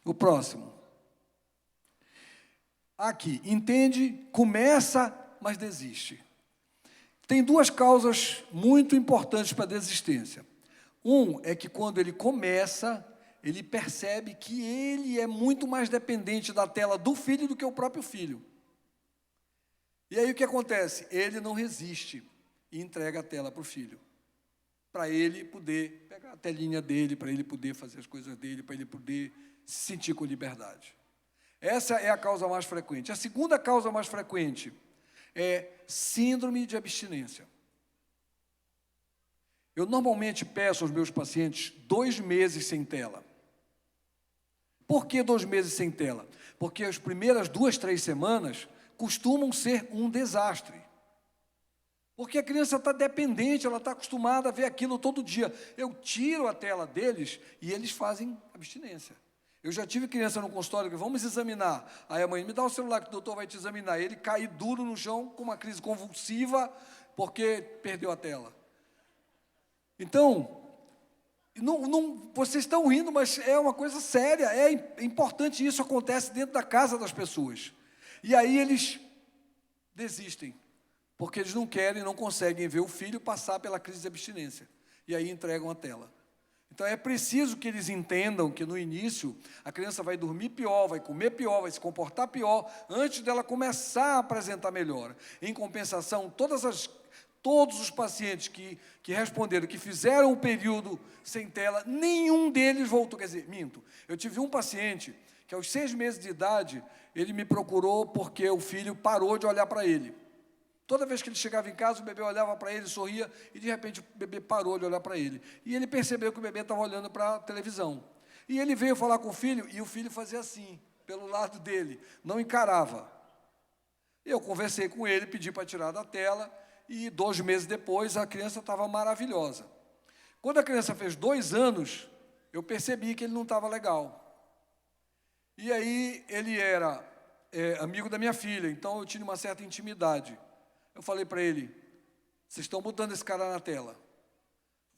O próximo. Aqui, entende, começa, mas desiste. Tem duas causas muito importantes para a desistência. Um é que quando ele começa, ele percebe que ele é muito mais dependente da tela do filho do que o próprio filho. E aí o que acontece? Ele não resiste e entrega a tela para o filho. Para ele poder pegar a telinha dele, para ele poder fazer as coisas dele, para ele poder se sentir com liberdade. Essa é a causa mais frequente. A segunda causa mais frequente é síndrome de abstinência. Eu normalmente peço aos meus pacientes 2 meses sem tela. Por que 2 meses sem tela? Porque as primeiras 2, 3 semanas costumam ser um desastre. Porque a criança está dependente, ela está acostumada a ver aquilo todo dia. Eu tiro a tela deles e eles fazem abstinência. Eu já tive criança no consultório que vamos examinar. Aí a mãe, me dá o celular que o doutor vai te examinar. Ele cai duro no chão com uma crise convulsiva porque perdeu a tela. Então, vocês estão rindo, mas é uma coisa séria. É importante, isso acontece dentro da casa das pessoas. E aí eles desistem, porque eles não querem, não conseguem ver o filho passar pela crise de abstinência. E aí entregam a tela. Então, é preciso que eles entendam que, no início, a criança vai dormir pior, vai comer pior, vai se comportar pior, antes dela começar a apresentar melhora. Em compensação, todos os pacientes que responderam, que fizeram o período sem tela, nenhum deles voltou. Quer dizer, minto, eu tive um paciente que, aos 6 meses de idade, ele me procurou porque o filho parou de olhar para ele. Toda vez que ele chegava em casa, o bebê olhava para ele, sorria, e de repente o bebê parou de olhar para ele. E ele percebeu que o bebê estava olhando para a televisão. E ele veio falar com o filho, e o filho fazia assim, pelo lado dele, não encarava. Eu conversei com ele, pedi para tirar da tela, e 2 meses depois a criança estava maravilhosa. Quando a criança fez 2 anos, eu percebi que ele não estava legal. E aí ele era amigo da minha filha, então eu tinha uma certa intimidade. Eu falei para ele, vocês estão botando esse cara na tela.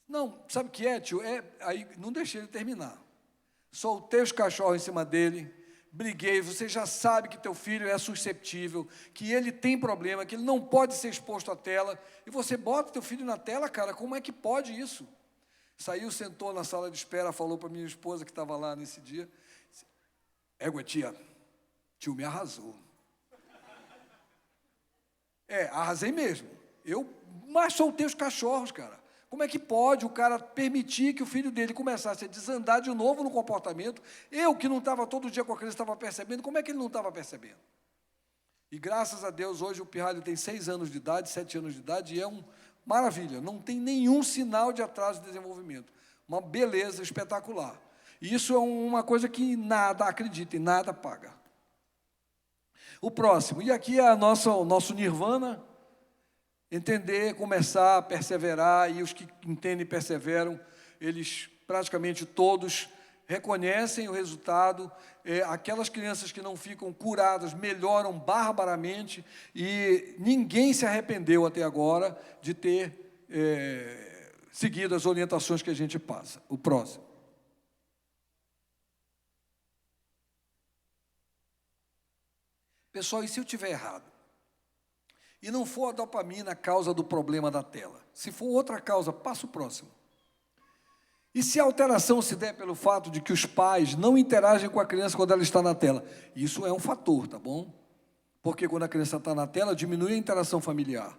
Não, sabe o que é, tio? Aí não deixei ele terminar. Soltei os cachorros em cima dele, briguei, você já sabe que teu filho é susceptível, que ele tem problema, que ele não pode ser exposto à tela, e você bota teu filho na tela, cara, como é que pode isso? Saiu, sentou na sala de espera, falou para minha esposa que estava lá nesse dia, tia, tio me arrasou. Arrasei mesmo. Mas soltei os cachorros, cara. Como é que pode o cara permitir que o filho dele começasse a desandar de novo no comportamento? Eu, que não estava todo dia com a criança, estava percebendo. Como é que ele não estava percebendo? E graças a Deus, hoje o Pirralho tem 6 anos de idade, 7 anos de idade, e é maravilha. Não tem nenhum sinal de atraso de desenvolvimento. Uma beleza espetacular. E isso é uma coisa que nada, acreditem, nada paga. O próximo, e aqui é o nosso nirvana, entender, começar a perseverar, e os que entendem e perseveram, eles praticamente todos reconhecem o resultado, aquelas crianças que não ficam curadas melhoram barbaramente, e ninguém se arrependeu até agora de ter seguido as orientações que a gente passa. O próximo. Pessoal, e se eu estiver errado? E não for a dopamina a causa do problema da tela. Se for outra causa, passa o próximo. E se a alteração se der pelo fato de que os pais não interagem com a criança quando ela está na tela? Isso é um fator, tá bom? Porque quando a criança está na tela, diminui a interação familiar.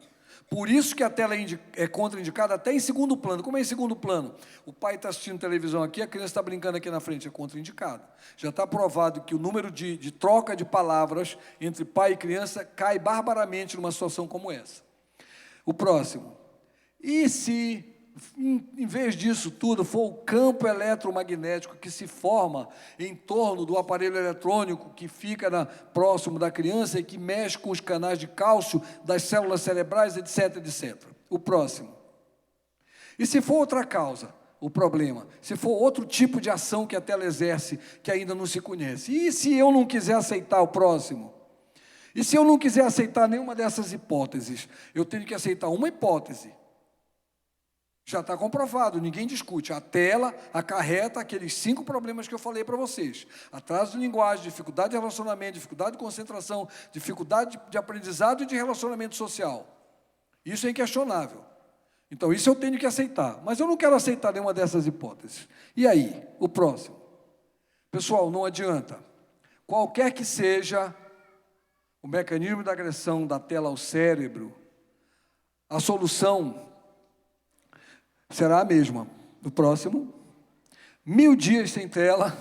Por isso que a tela é contraindicada até em segundo plano. Como é em segundo plano? O pai está assistindo televisão aqui, a criança está brincando aqui na frente, é contraindicado. Já está provado que o número de troca de palavras entre pai e criança cai barbaramente numa situação como essa. O próximo. E se, em vez disso tudo, for o campo eletromagnético que se forma em torno do aparelho eletrônico que fica próximo da criança e que mexe com os canais de cálcio das células cerebrais, etc, etc. O próximo. E se for outra causa, o problema, se for outro tipo de ação que a tela exerce, que ainda não se conhece, e se eu não quiser aceitar o próximo? E se eu não quiser aceitar nenhuma dessas hipóteses? Eu tenho que aceitar uma hipótese. Já está comprovado, ninguém discute. A tela acarreta aqueles 5 problemas que eu falei para vocês. Atraso de linguagem, dificuldade de relacionamento, dificuldade de concentração, dificuldade de aprendizado e de relacionamento social. Isso é inquestionável. Então, isso eu tenho que aceitar. Mas eu não quero aceitar nenhuma dessas hipóteses. E aí, o próximo? Pessoal, não adianta. Qualquer que seja o mecanismo da agressão da tela ao cérebro, a solução será a mesma. No próximo, 1000 dias sem tela,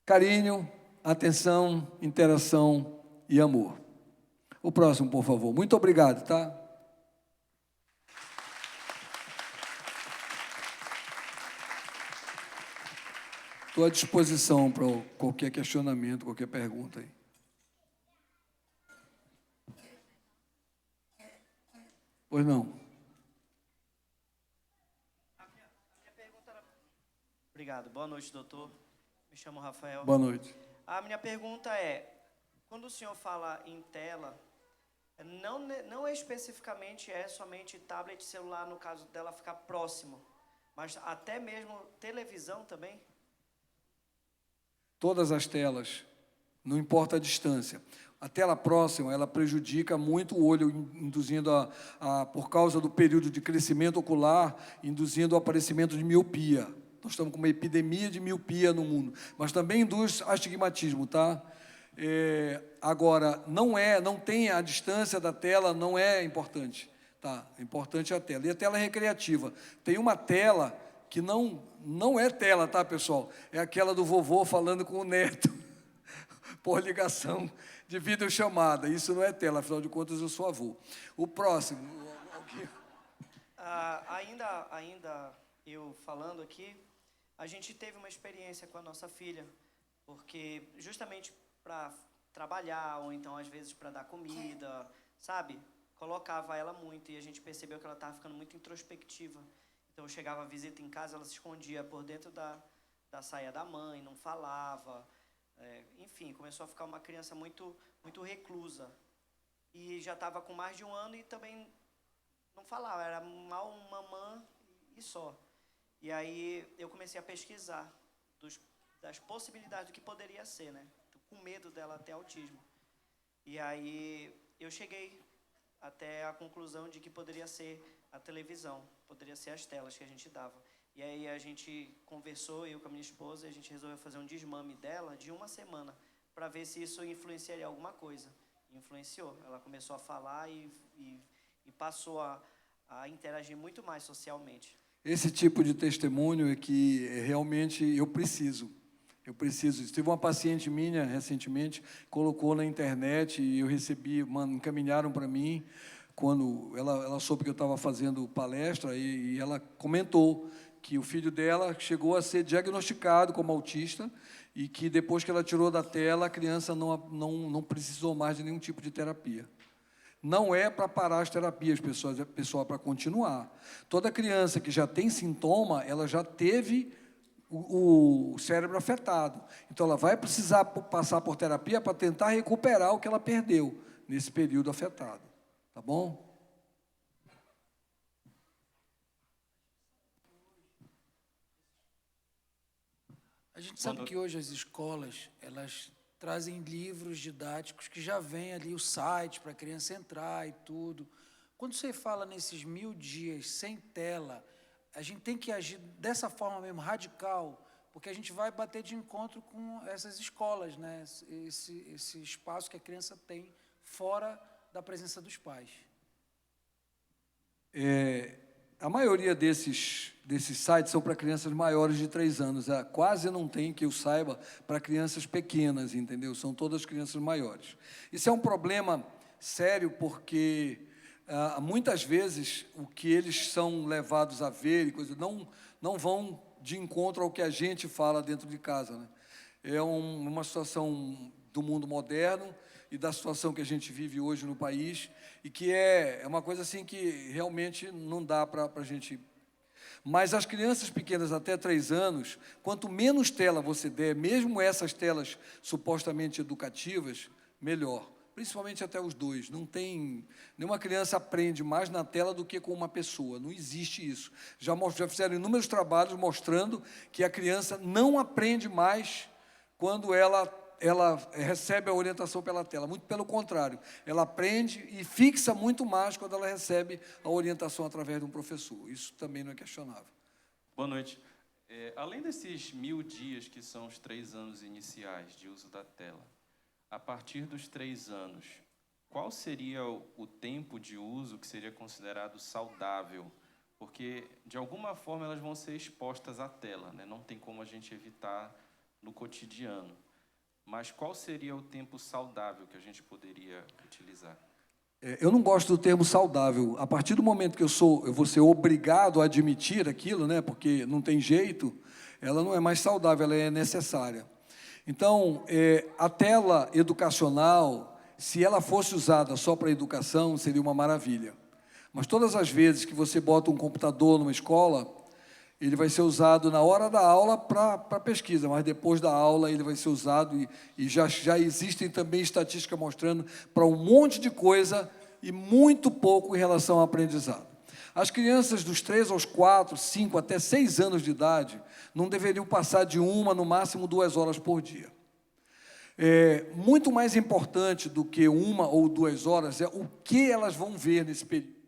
carinho, atenção, interação e amor. O próximo, por favor. Muito obrigado, tá? Estou à disposição para qualquer questionamento, qualquer pergunta aí. Pois não. Obrigado. Boa noite, doutor. Me chamo Rafael. Boa noite. A minha pergunta é, quando o senhor fala em tela, não especificamente somente tablet e celular, no caso dela ficar próximo, mas até mesmo televisão também? Todas as telas, não importa a distância. A tela próxima, ela prejudica muito o olho, induzindo por causa do período de crescimento ocular, induzindo o aparecimento de miopia. Nós estamos com uma epidemia de miopia no mundo, mas também induz astigmatismo, tá? Agora, não tem a distância da tela, não é importante, tá? Importante é a tela. E a tela é recreativa. Tem uma tela que não é tela, tá, pessoal? É aquela do vovô falando com o neto, por ligação de videochamada. Isso não é tela, afinal de contas, eu sou avô. O próximo. Ainda eu falando aqui, a gente teve uma experiência com a nossa filha, porque justamente para trabalhar, ou então às vezes para dar comida, sabe? colocava ela muito, e a gente percebeu que ela estava ficando muito introspectiva. Então, chegava a visita em casa, ela se escondia por dentro da saia da mãe, não falava. Enfim, começou a ficar uma criança muito, muito reclusa. E já estava com mais de 1 ano e também não falava, era mal mamã e só. E aí eu comecei a pesquisar das possibilidades do que poderia ser, né? Com medo dela ter autismo. E aí eu cheguei até a conclusão de que poderia ser a televisão, poderia ser as telas que a gente dava. E aí a gente conversou, eu com a minha esposa, e a gente resolveu fazer um desmame dela de 1 semana, para ver se isso influenciaria alguma coisa. Influenciou. Ela começou a falar e passou a interagir muito mais socialmente. Esse tipo de testemunho é que realmente eu preciso. Eu preciso. Teve uma paciente minha, recentemente, colocou na internet e eu recebi, encaminharam para mim, quando ela soube que eu estava fazendo palestra, e ela comentou que o filho dela chegou a ser diagnosticado como autista e que depois que ela tirou da tela, a criança não precisou mais de nenhum tipo de terapia. Não é para parar as terapias, pessoal, para continuar. Toda criança que já tem sintoma, ela já teve o cérebro afetado. Então, ela vai precisar passar por terapia para tentar recuperar o que ela perdeu nesse período afetado. Tá bom? A gente sabe que hoje as escolas, elas trazem livros didáticos que já vem ali o site para a criança entrar e tudo. Quando você fala nesses 1000 dias sem tela, a gente tem que agir dessa forma mesmo, radical, porque a gente vai bater de encontro com essas escolas, né? Esse espaço que a criança tem fora da presença dos pais. A maioria desses sites são para crianças maiores de 3 anos. Quase não tem, que eu saiba, para crianças pequenas, entendeu? São todas crianças maiores. Isso é um problema sério, porque muitas vezes o que eles são levados a ver e coisas não vão de encontro ao que a gente fala dentro de casa, né? É uma situação do mundo moderno e da situação que a gente vive hoje no país, e que é uma coisa assim que realmente não dá para a gente. Mas as crianças pequenas até 3 anos, quanto menos tela você der, mesmo essas telas supostamente educativas, melhor. Principalmente até os 2. Nenhuma criança aprende mais na tela do que com uma pessoa. Não existe isso. Já fizeram inúmeros trabalhos mostrando que a criança não aprende mais quando ela recebe a orientação pela tela. Muito pelo contrário. Ela aprende e fixa muito mais quando ela recebe a orientação através de um professor. Isso também não é questionável. Boa noite. Além desses 1000 dias, que são os 3 anos iniciais de uso da tela, a partir dos 3 anos, qual seria o tempo de uso que seria considerado saudável? Porque, de alguma forma, elas vão ser expostas à tela, né? Não tem como a gente evitar no cotidiano. Mas qual seria o tempo saudável que a gente poderia utilizar? Eu não gosto do termo saudável. A partir do momento que eu vou ser obrigado a admitir aquilo, né, porque não tem jeito, ela não é mais saudável, ela é necessária. Então, a tela educacional, se ela fosse usada só para educação, seria uma maravilha. Mas todas as vezes que você bota um computador numa escola, ele vai ser usado na hora da aula para pesquisa, mas depois da aula ele vai ser usado, e já existem também estatísticas mostrando para um monte de coisa e muito pouco em relação ao aprendizado. As crianças dos 3 aos 4, 5, até 6 anos de idade não deveriam passar de 1, no máximo 2 horas por dia. Muito mais importante do que 1 ou 2 horas é o que elas vão ver nesse período.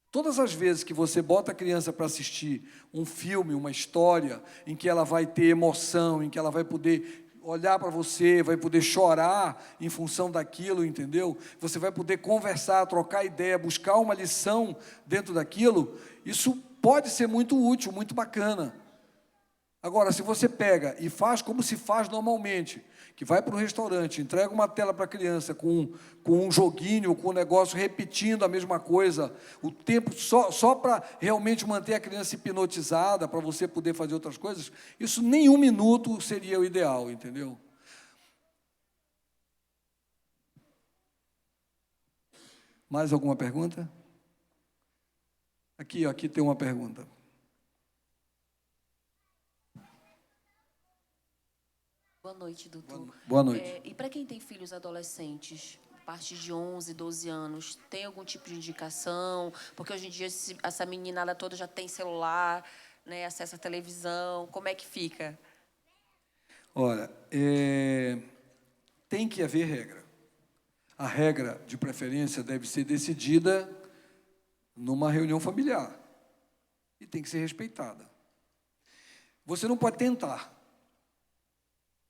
Todas as vezes que você bota a criança para assistir um filme, uma história, em que ela vai ter emoção, em que ela vai poder olhar para você, vai poder chorar em função daquilo, entendeu? Você vai poder conversar, trocar ideia, buscar uma lição dentro daquilo. Isso pode ser muito útil, muito bacana. Agora, se você pega e faz como se faz normalmente, que vai para um restaurante, entrega uma tela para a criança com um joguinho, com um negócio repetindo a mesma coisa, o tempo só para realmente manter a criança hipnotizada, para você poder fazer outras coisas, isso nem 1 minuto seria o ideal, entendeu? Mais alguma pergunta? Aqui, ó, aqui tem uma pergunta. Boa noite, doutor. Boa noite. E para quem tem filhos adolescentes, a partir de 11, 12 anos, tem algum tipo de indicação? Porque hoje em dia essa meninada toda já tem celular, né, acesso à televisão. Como é que fica? Olha, tem que haver regra. A regra, de preferência, deve ser decidida numa reunião familiar. E tem que ser respeitada. Você não pode tentar,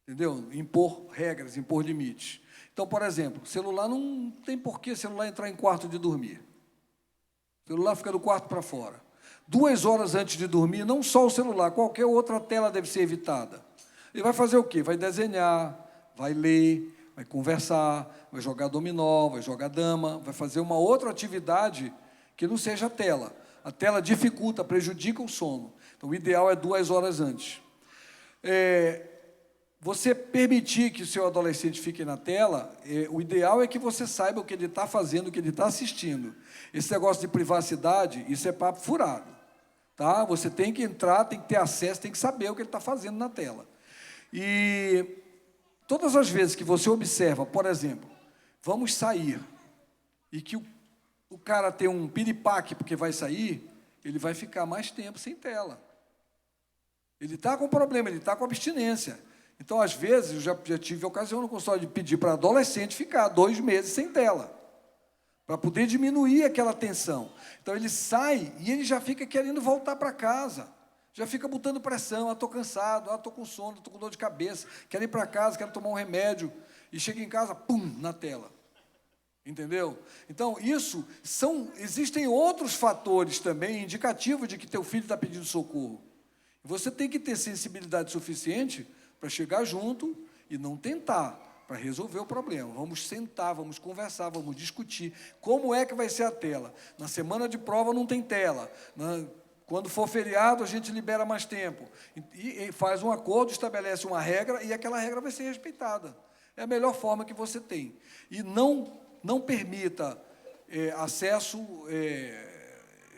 entendeu? Impor regras, impor limites. Então, por exemplo, celular não tem por que celular entrar em quarto de dormir. O celular fica do quarto para fora. 2 horas antes de dormir, não só o celular, qualquer outra tela deve ser evitada. Ele vai fazer o quê? Vai desenhar, vai ler, vai conversar, vai jogar dominó, vai jogar dama, vai fazer uma outra atividade que não seja a tela. A tela dificulta, prejudica o sono. Então, o ideal é 2 horas antes. Você permitir que o seu adolescente fique na tela, o ideal é que você saiba o que ele está fazendo, o que ele está assistindo. Esse negócio de privacidade, isso é papo furado. Tá? Você tem que entrar, tem que ter acesso, tem que saber o que ele está fazendo na tela. E todas as vezes que você observa, por exemplo, vamos sair, e que o cara tem um piripaque porque vai sair, ele vai ficar mais tempo sem tela. Ele está com problema, ele está com abstinência. Então, às vezes, eu já tive a ocasião no consultório de pedir para adolescente ficar 2 meses sem tela, para poder diminuir aquela tensão. Então, ele sai e ele já fica querendo voltar para casa, já fica botando pressão, estou cansado, estou com sono, estou com dor de cabeça, quero ir para casa, quero tomar um remédio, e chega em casa, pum, na tela. Entendeu? Então, existem outros fatores também indicativos de que teu filho está pedindo socorro. Você tem que ter sensibilidade suficiente para chegar junto e não tentar, para resolver o problema. Vamos sentar, vamos conversar, vamos discutir. Como é que vai ser a tela? Na semana de prova não tem tela. Quando for feriado, a gente libera mais tempo. E faz um acordo, estabelece uma regra, e aquela regra vai ser respeitada. É a melhor forma que você tem. E não permita acesso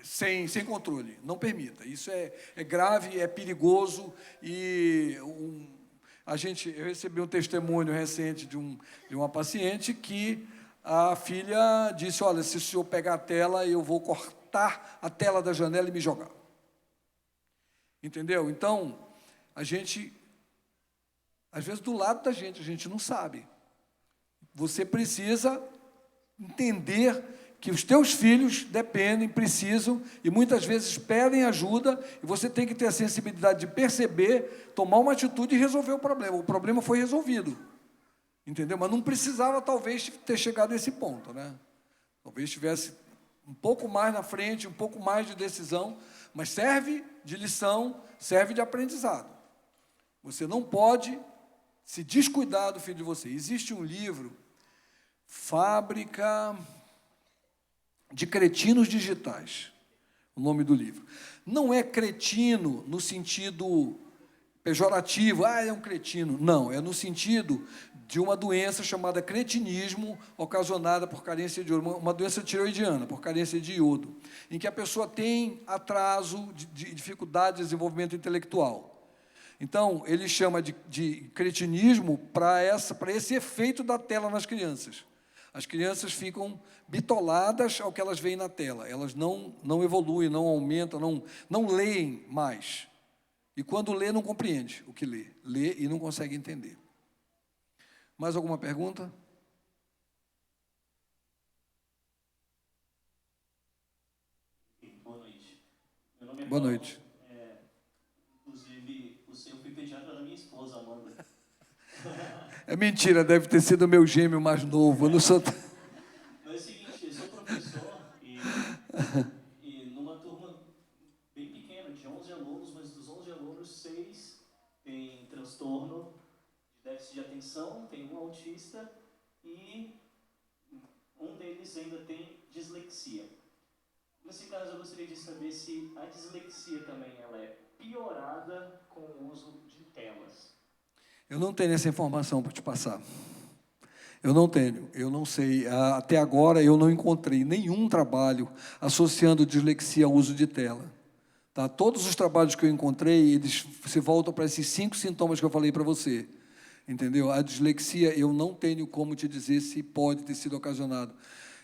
sem controle. Não permita. Isso é grave, é perigoso. E eu recebi um testemunho recente de uma paciente que a filha disse, olha, se o senhor pegar a tela, eu vou cortar a tela da janela e me jogar. Entendeu? Então, às vezes, do lado da gente, a gente não sabe. Você precisa entender que os teus filhos dependem, precisam, e muitas vezes pedem ajuda, e você tem que ter a sensibilidade de perceber, tomar uma atitude e resolver o problema. O problema foi resolvido, entendeu? Mas não precisava, talvez, ter chegado a esse ponto, né? Talvez tivesse um pouco mais na frente, um pouco mais de decisão, mas serve de lição, serve de aprendizado. Você não pode se descuidar do filho de você. Existe um livro, Fábrica de Cretinos Digitais, o nome do livro. Não é cretino no sentido pejorativo, é um cretino. Não, é no sentido de uma doença chamada cretinismo, ocasionada por carência de iodo, uma doença tiroidiana, por carência de iodo, em que a pessoa tem atraso, de dificuldade de desenvolvimento intelectual. Então, ele chama de cretinismo para esse efeito da tela nas crianças. As crianças ficam bitoladas ao que elas veem na tela. Elas não evoluem, não aumentam, não leem mais. E quando lê, não compreende o que lê. Lê e não consegue entender. Mais alguma pergunta? Boa noite. Meu nome é Boa Paulo. noite. Inclusive, eu fui pediatra da minha esposa, Amanda. É mentira, deve ter sido o meu gêmeo mais novo. Eu não sou... Mas é o seguinte, eu sou professor e numa turma bem pequena, de 11 alunos, mas dos 11 alunos, 6 têm transtorno de déficit de atenção, tem um autista e um deles ainda tem dislexia. Nesse caso, eu gostaria de saber se a dislexia também ela é piorada com o uso de telas. Eu não tenho essa informação para te passar. Eu não tenho, eu não sei. Até agora eu não encontrei nenhum trabalho associando dislexia ao uso de tela. Tá? Todos os trabalhos que eu encontrei, eles se voltam para esses 5 sintomas que eu falei para você. Entendeu? A dislexia, eu não tenho como te dizer se pode ter sido ocasionado.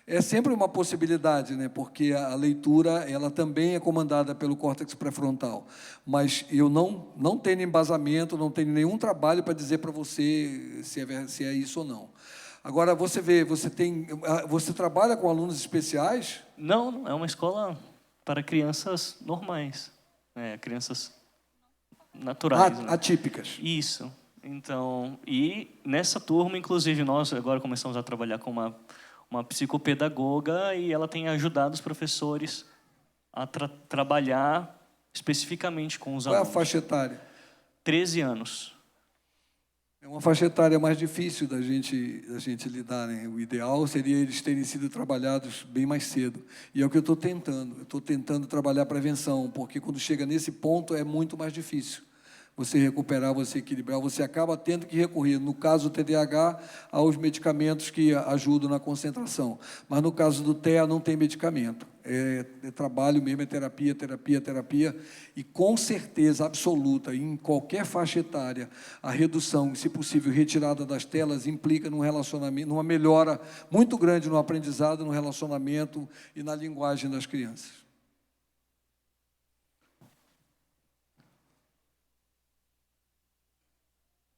É sempre uma possibilidade, né? Porque a leitura ela também é comandada pelo córtex pré-frontal. Mas eu não tenho embasamento, não tenho nenhum trabalho para dizer para você se é isso ou não. Agora, você vê, você trabalha com alunos especiais? Não, é uma escola para crianças normais, crianças naturais. Né? Atípicas. Isso. Então, e nessa turma, inclusive, nós agora começamos a trabalhar com uma psicopedagoga e ela tem ajudado os professores a trabalhar especificamente com os alunos. Qual é a faixa etária? 13 anos. É uma faixa etária mais difícil da gente lidar, né? O ideal seria eles terem sido trabalhados bem mais cedo. E é o que eu estou tentando. Eu estou tentando trabalhar a prevenção, porque quando chega nesse ponto é muito mais difícil. Você recuperar, você equilibrar, você acaba tendo que recorrer, no caso do TDAH, aos medicamentos que ajudam na concentração. Mas no caso do TEA não tem medicamento. É trabalho mesmo, é terapia, terapia, terapia. E com certeza absoluta, em qualquer faixa etária, a redução, se possível, retirada das telas, implica num relacionamento, numa melhora muito grande no aprendizado, no relacionamento e na linguagem das crianças.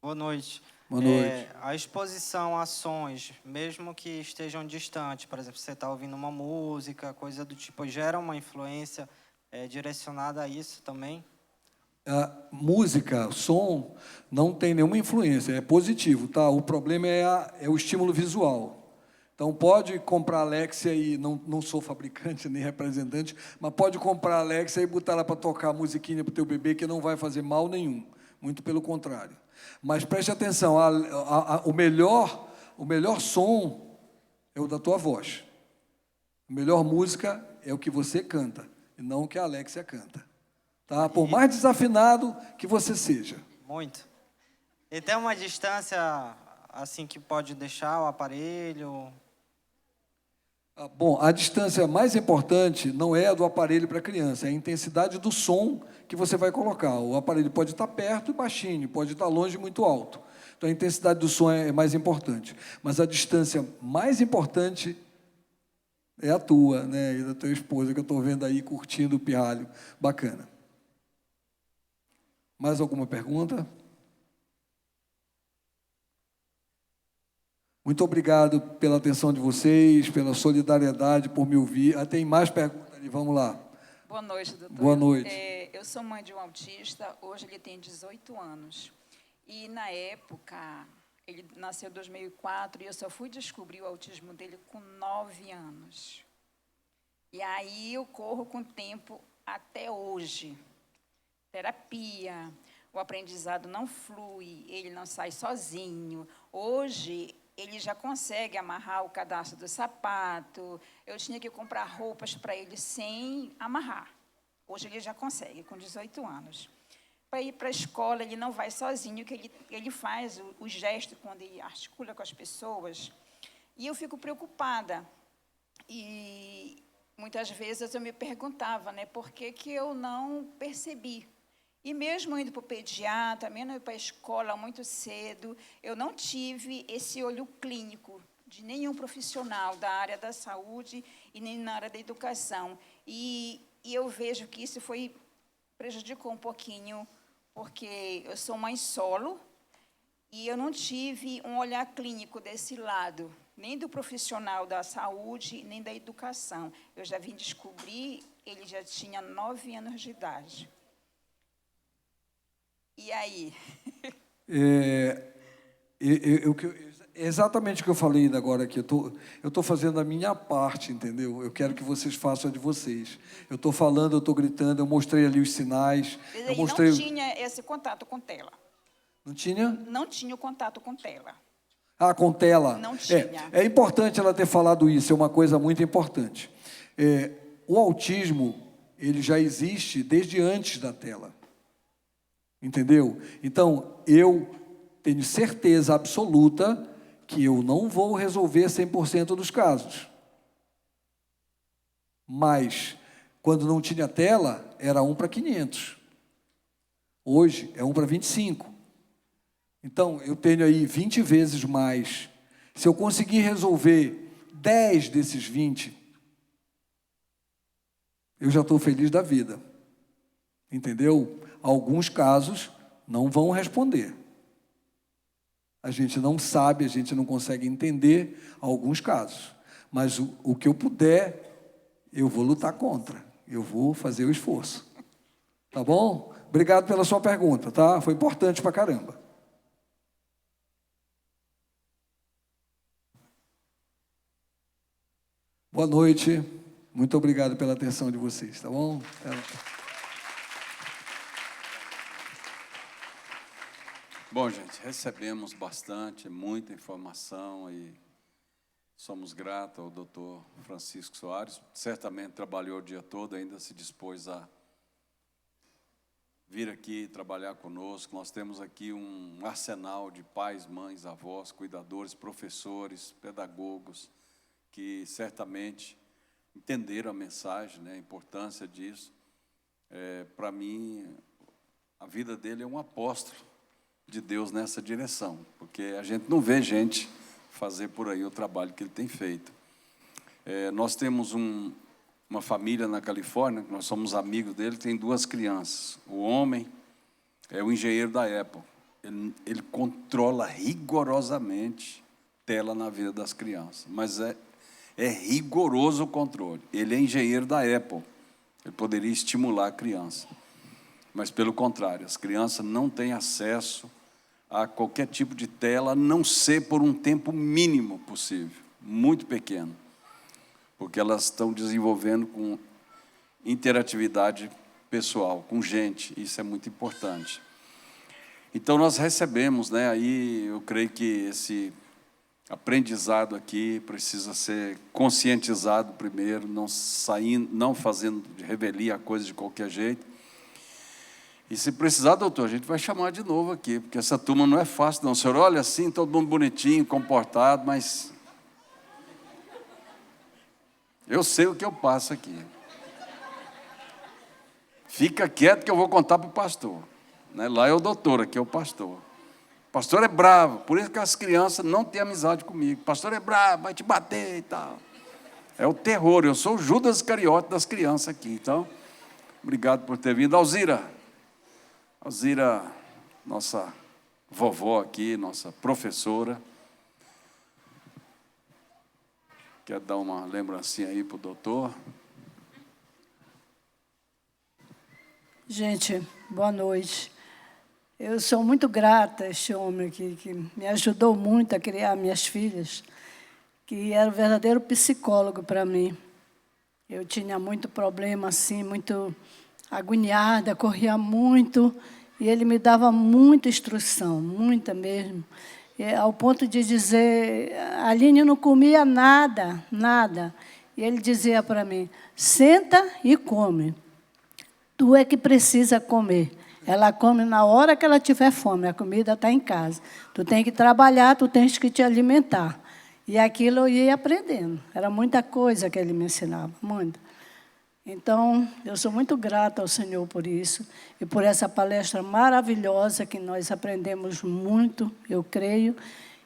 Boa noite. Boa noite. A exposição a sons, mesmo que estejam distantes, por exemplo, você está ouvindo uma música, coisa do tipo, gera uma influência direcionada a isso também? A música, som, não tem nenhuma influência, é positivo, tá? O problema é o estímulo visual. Então, pode comprar a Alexia e não sou fabricante nem representante, mas pode comprar a Alexia e botar ela para tocar a musiquinha para o teu bebê, que não vai fazer mal nenhum, muito pelo contrário. Mas preste atenção, o melhor som é o da tua voz. A melhor música é o que você canta, e não o que a Alexia canta. Tá? Por mais desafinado que você seja. Muito. E tem uma distância assim que pode deixar o aparelho? Bom, a distância mais importante não é a do aparelho para a criança, é a intensidade do som que você vai colocar. O aparelho pode estar perto e baixinho, pode estar longe e muito alto. Então, a intensidade do som é mais importante. Mas a distância mais importante é a tua, né, e da tua esposa, que eu estou vendo aí curtindo o pirralho. Bacana. Mais alguma pergunta? Muito obrigado pela atenção de vocês, pela solidariedade, por me ouvir. Tem mais perguntas ali, vamos lá. Boa noite, doutor. Boa noite. Eu sou mãe de um autista, hoje ele tem 18 anos. E, na época, ele nasceu em 2004 e eu só fui descobrir o autismo dele com 9 anos. E aí eu corro com o tempo até hoje. Terapia, o aprendizado não flui, ele não sai sozinho. Hoje, ele já consegue amarrar o cadastro do sapato. Eu tinha que comprar roupas para ele sem amarrar. Hoje ele já consegue, com 18 anos. Para ir para a escola, ele não vai sozinho, que ele faz o gesto quando ele articula com as pessoas. E eu fico preocupada. E muitas vezes eu me perguntava, né, por que eu não percebi? E mesmo indo para o pediatra, mesmo indo para a escola muito cedo, eu não tive esse olho clínico de nenhum profissional da área da saúde e nem na área da educação. E eu vejo que isso prejudicou um pouquinho, porque eu sou mãe solo e eu não tive um olhar clínico desse lado, nem do profissional da saúde, nem da educação. Eu já vim descobrir, ele já tinha 9 anos de idade. E aí? Exatamente o que eu falei ainda agora aqui. Eu estou fazendo a minha parte, entendeu? Eu quero que vocês façam a de vocês. Eu estou falando, eu estou gritando, eu mostrei ali os sinais. Ele não tinha esse contato com tela. Não tinha? Não tinha o contato com tela. Ah, com tela. Não tinha. É importante ela ter falado isso, é uma coisa muito importante. O autismo, ele já existe desde antes da tela. Entendeu? Então, eu tenho certeza absoluta que eu não vou resolver 100% dos casos. Mas, quando não tinha tela, era 1 para 500. Hoje, é 1 para 25. Então, eu tenho aí 20 vezes mais. Se eu conseguir resolver 10 desses 20, eu já estou feliz da vida. Entendeu? Alguns casos não vão responder. A gente não sabe, a gente não consegue entender alguns casos. Mas o que eu puder, eu vou lutar contra. Eu vou fazer o esforço. Tá bom? Obrigado pela sua pergunta, tá? Foi importante pra caramba. Boa noite. Muito obrigado pela atenção de vocês, tá bom? Bom, gente, recebemos bastante, muita informação e somos gratos ao doutor Francisco Soares. Certamente trabalhou o dia todo, ainda se dispôs a vir aqui trabalhar conosco. Nós temos aqui um arsenal de pais, mães, avós, cuidadores, professores, pedagogos, que certamente entenderam a mensagem, né, a importância disso. Para mim, a vida dele é um apóstolo de Deus nessa direção, porque a gente não vê gente fazer por aí o trabalho que ele tem feito. Nós temos uma família na Califórnia, nós somos amigos dele, tem 2 crianças. O homem é o engenheiro da Apple. Ele controla rigorosamente tela na vida das crianças, mas é rigoroso o controle. Ele é engenheiro da Apple. Ele poderia estimular a criança. Mas, pelo contrário, as crianças não têm acesso a qualquer tipo de tela, a não ser por um tempo mínimo possível, muito pequeno, porque elas estão desenvolvendo com interatividade pessoal, com gente, isso é muito importante. Então, nós recebemos, né, aí eu creio que esse aprendizado aqui precisa ser conscientizado primeiro, não fazendo de revelia a coisa de qualquer jeito. E se precisar, doutor, a gente vai chamar de novo aqui, porque essa turma não é fácil, não. O senhor olha assim, todo mundo bonitinho, comportado, mas eu sei o que eu passo aqui. Fica quieto que eu vou contar para o pastor. Né? Lá é o doutor, aqui é o pastor. O pastor é bravo, por isso que as crianças não têm amizade comigo. O pastor é bravo, vai te bater e tal. É o terror, eu sou o Judas Iscariote das crianças aqui. Então, obrigado por ter vindo. Alzira, nossa vovó aqui, nossa professora. Quer dar uma lembrancinha aí para o doutor? Gente, boa noite. Eu sou muito grata a este homem aqui, que me ajudou muito a criar minhas filhas, que era um verdadeiro psicólogo para mim. Eu tinha muito problema, assim, muito agoniada, corria muito, e ele me dava muita instrução, muita mesmo, ao ponto de dizer, a Aline não comia nada, nada. E ele dizia para mim, senta e come. Tu é que precisa comer. Ela come na hora que ela tiver fome, a comida está em casa. Tu tem que trabalhar, tu tens que te alimentar. E aquilo eu ia aprendendo. Era muita coisa que ele me ensinava, muita. Então, eu sou muito grata ao Senhor por isso e por essa palestra maravilhosa que nós aprendemos muito, eu creio,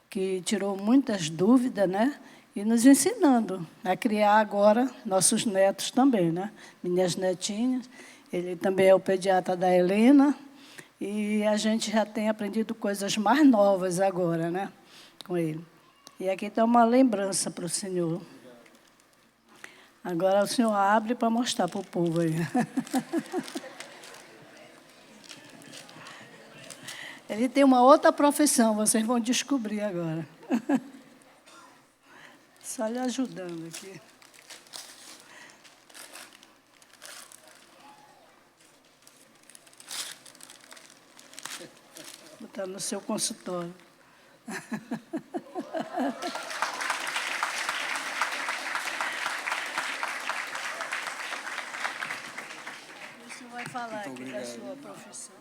que tirou muitas dúvidas, né? E nos ensinando a criar agora nossos netos também, né? Minhas netinhas. Ele também é o pediatra da Helena e a gente já tem aprendido coisas mais novas agora, né? Com ele. E aqui está uma lembrança para o Senhor. Agora o senhor abre para mostrar para o povo aí. Ele tem uma outra profissão, vocês vão descobrir agora. Só lhe ajudando aqui. Botar no seu consultório. Vai falar aqui da sua profissão.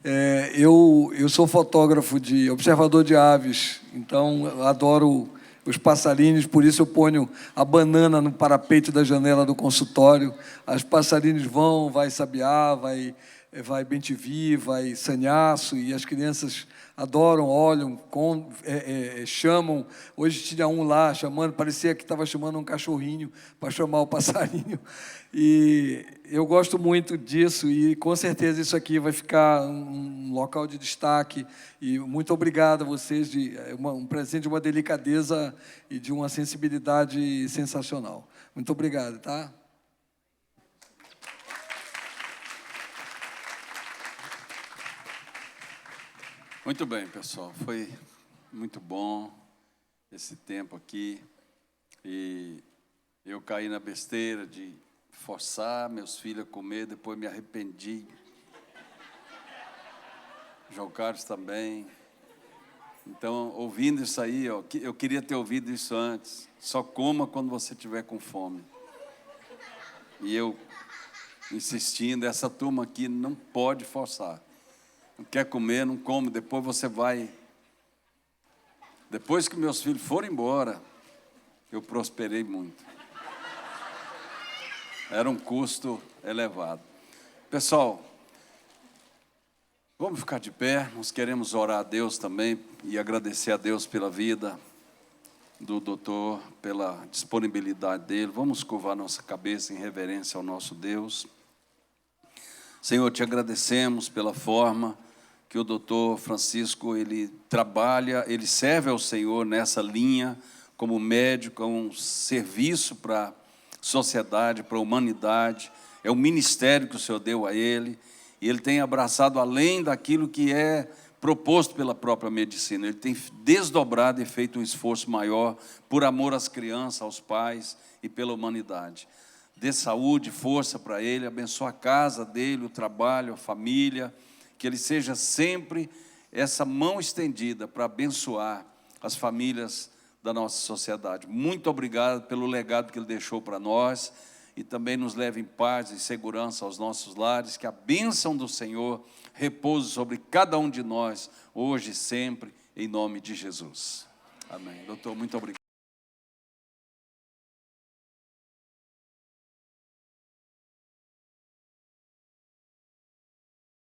Eu sou fotógrafo, observador de aves, então eu adoro os passarinhos, por isso eu ponho a banana no parapeito da janela do consultório. Os passarinhos vai sabiá, vai bem-te-vi, vai sanhaço, e as crianças adoram, olham, chamam. Hoje tinha um lá chamando, parecia que estava chamando um cachorrinho para chamar o passarinho. E eu gosto muito disso, e com certeza isso aqui vai ficar um local de destaque. E muito obrigado a vocês, um presente de uma delicadeza e de uma sensibilidade sensacional. Muito obrigado, tá? Muito bem, pessoal. Foi muito bom esse tempo aqui. E eu caí na besteira de forçar meus filhos a comer, depois me arrependi. João Carlos também. Então, ouvindo isso aí, ó, eu queria ter ouvido isso antes. Só coma quando você estiver com fome. E eu insistindo, essa turma aqui não pode forçar. Não quer comer, não come, depois você vai. Depois que meus filhos foram embora, eu prosperei muito. Era um custo elevado. Pessoal, vamos ficar de pé, nós queremos orar a Deus também e agradecer a Deus pela vida do doutor, pela disponibilidade dele. Vamos curvar nossa cabeça em reverência ao nosso Deus. Senhor, te agradecemos pela forma que o doutor Francisco, ele trabalha, ele serve ao Senhor nessa linha como médico, é um serviço para a sociedade, para a humanidade, é um ministério que o Senhor deu a ele, e ele tem abraçado além daquilo que é proposto pela própria medicina, ele tem desdobrado e feito um esforço maior por amor às crianças, aos pais e pela humanidade. Dê saúde, força para ele, abençoa a casa dele, o trabalho, a família, que ele seja sempre essa mão estendida para abençoar as famílias da nossa sociedade. Muito obrigado pelo legado que ele deixou para nós e também nos leve em paz e segurança aos nossos lares, que a bênção do Senhor repouse sobre cada um de nós, hoje e sempre, em nome de Jesus. Amém. Doutor, muito obrigado.